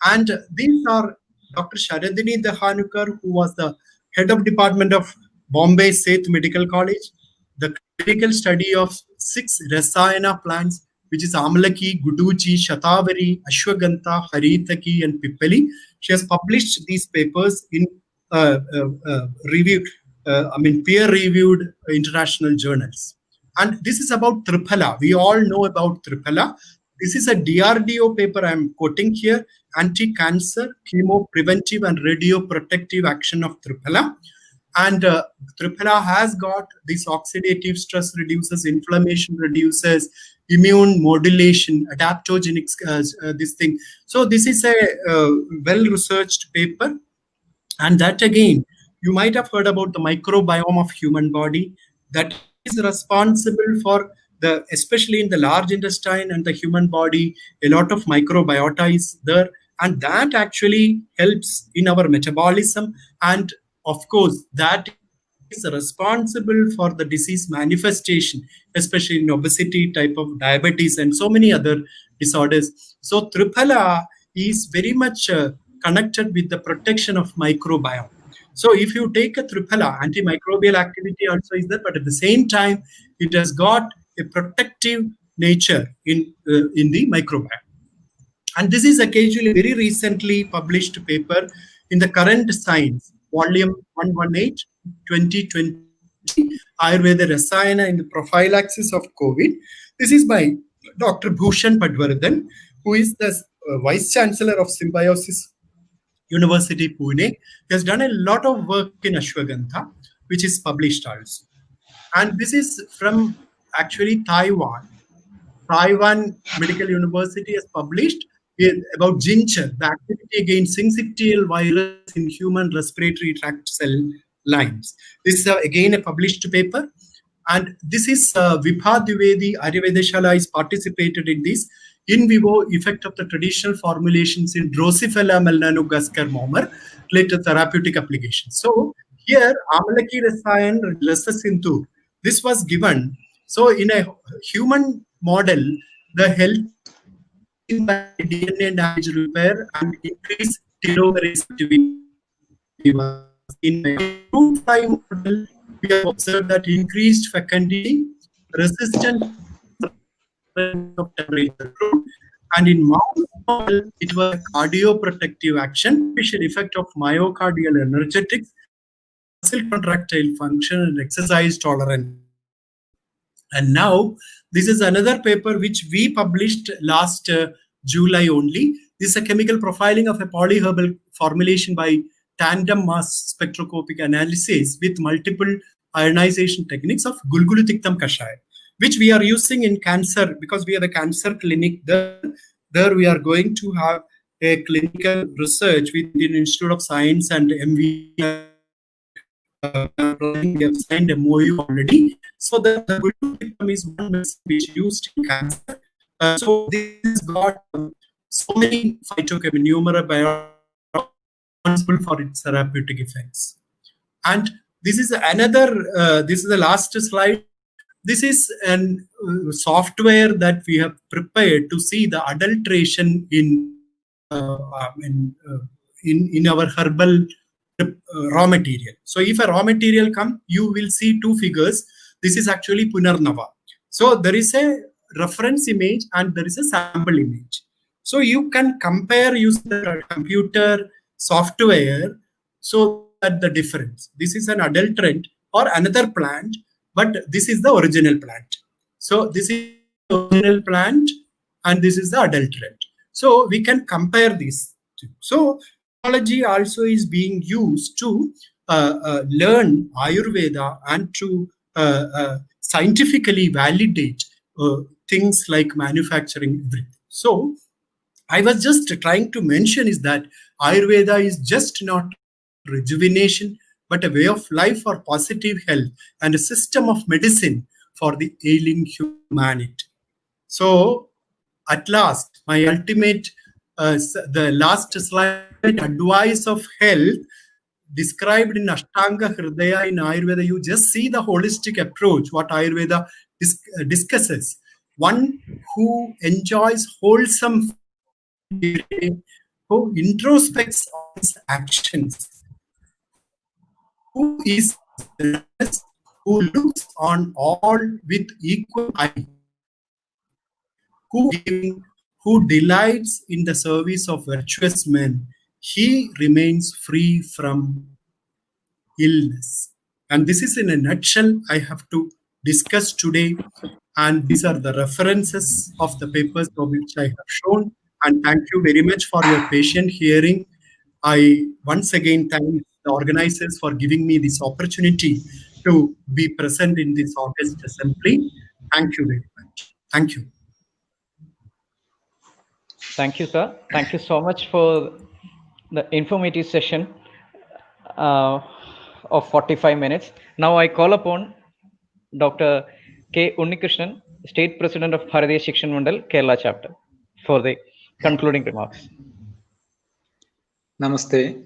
And these are Dr. Sharadini Dehanukar, who was the head of department of Bombay Seth Medical College, the clinical study of 6 Rasayana plants, which is Amlaki, Guduchi, Shatavari, Ashwagandha, Haritaki, and Pippali. She has published these papers in peer-reviewed international journals. And this is about Triphala. We all know about Triphala. This is a DRDO paper I'm quoting here, anti-cancer, chemo-preventive and radio-protective action of Triphala. And Triphala has got this oxidative stress reduces, inflammation reduces, immune modulation, adaptogenic, this thing. So this is a well-researched paper. And that again, you might have heard about the microbiome of human body that is responsible for especially in the large intestine and the human body, a lot of microbiota is there. And that actually helps in our metabolism. And of course, that is responsible for the disease manifestation, especially in obesity, type of diabetes, and so many other disorders. So Triphala is very much connected with the protection of microbiome. So if you take a Triphala, antimicrobial activity also is there, but at the same time, it has got a protective nature in the microbiome. And this is occasionally very recently published paper in the Current Science, volume 118, 2020, Ayurveda Rasayana in the prophylaxis of COVID. This is by Dr. Bhushan Padwardhan, who is the Vice Chancellor of Symbiosis University, Pune. He has done a lot of work in Ashwagandha, which is published also. And this is from actually Taiwan. Taiwan Medical University has published about ginger, the activity against syncytial virus in human respiratory tract cell lines. This is again a published paper. And this is Vibha Dwivedi, Ayurvedashala is participated in this in vivo effect of the traditional formulations in Drosophila melanogaster related to therapeutic applications. So here, Amalaki Rasayan Rasasintur, this was given. So in a human model, the health by DNA damage repair and increase telomerase activity. In a fruit fly model, we have observed that increased fecundity, resistance of temperature. And in mouse model, it was a cardioprotective action, special effect of myocardial energetics, muscle contractile function, and exercise tolerance. And now, this is another paper which we published last July only. This is a chemical profiling of a polyherbal formulation by tandem mass spectroscopic analysis with multiple ionization techniques of Gulgulu Tiktam Kashaya, which we are using in cancer because we have a cancer clinic there. There we are going to have a clinical research with the Institute of Science and MV. We have signed a MOU already. So the Gulgulu Tiktam is one medicine which is used in cancer. So this has got so many phytochemical responsible for its therapeutic effects. And this is another, this is the last slide. This is a software that we have prepared to see the adulteration in our herbal raw material. So if a raw material comes, you will see two figures. This is actually Punarnava. So there is a reference image and there is a sample image. So you can compare using the computer software so that the difference. This is an adulterant or another plant, but this is the original plant. So this is the original plant and this is the adulterant. So we can compare these two. So technology also is being used to learn Ayurveda and to scientifically validate things like manufacturing everything. So I was just trying to mention is that Ayurveda is just not rejuvenation, but a way of life for positive health and a system of medicine for the ailing humanity. So, at last, my ultimate, the last slide, advice of health described in Ashtanga Hridaya in Ayurveda. You just see the holistic approach, what Ayurveda discusses. One who enjoys wholesome food every day, who introspects on his actions, who is zealous, who looks on all with equal eye, who giving, who delights in the service of virtuous men, he remains free from illness. And this is in a nutshell I have to discuss today. And these are the references of the papers of which I have shown. And thank you very much for your patient hearing. I once again thank the organizers for giving me this opportunity to be present in this August assembly. Thank you very much. Thank you. Thank you, sir. Thank you so much for the informative session of 45 minutes. Now I call upon Dr. K. Unnikrishnan, State President of Bharatiya Shikshan Mandal, Kerala chapter, for the concluding remarks. Namaste.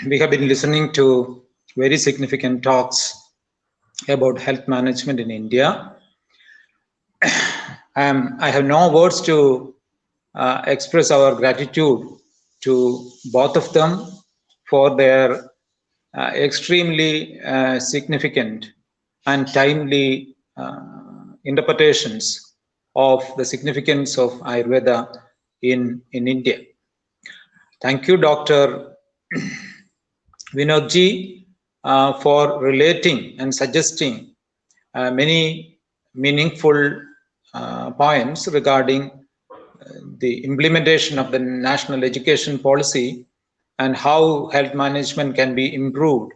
We have been listening to very significant talks about health management in India. I have no words to express our gratitude to both of them for their extremely significant and timely interpretations of the significance of Ayurveda in India. Thank you, Dr. Vinodji, for relating and suggesting many meaningful points regarding the implementation of the national education policy and how health management can be improved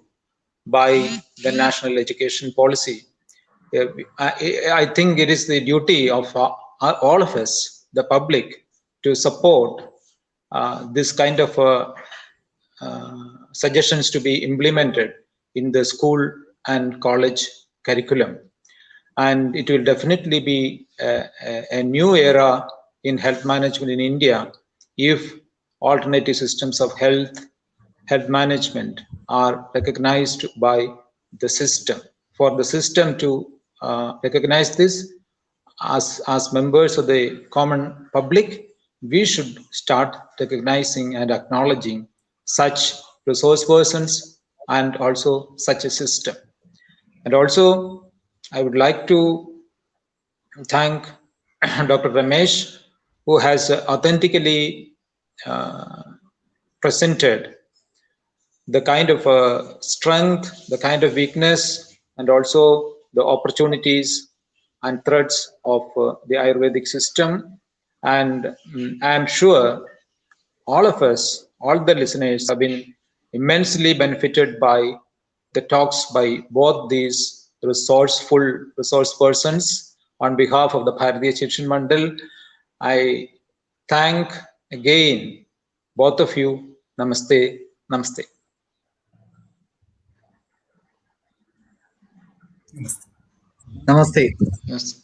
by the national education policy. I think it is the duty of all of us, the public, to support this kind of suggestions to be implemented in the school and college curriculum. And it will definitely be a new era in health management in India if alternative systems of health management are recognized by the system. For the system to recognize this, as members of the common public, we should start recognizing and acknowledging such resource persons and also such a system. And also, I would like to thank Dr. Ramesh, who has authentically presented the kind of strength, the kind of weakness, and also the opportunities and threats of the Ayurvedic system. And I am sure all of us, all the listeners, have been immensely benefited by the talks by both these resource persons. On behalf of the Bharatiya Shikshan Mandal, I thank again both of you. Namaste. Namaste. Namaste. Yes.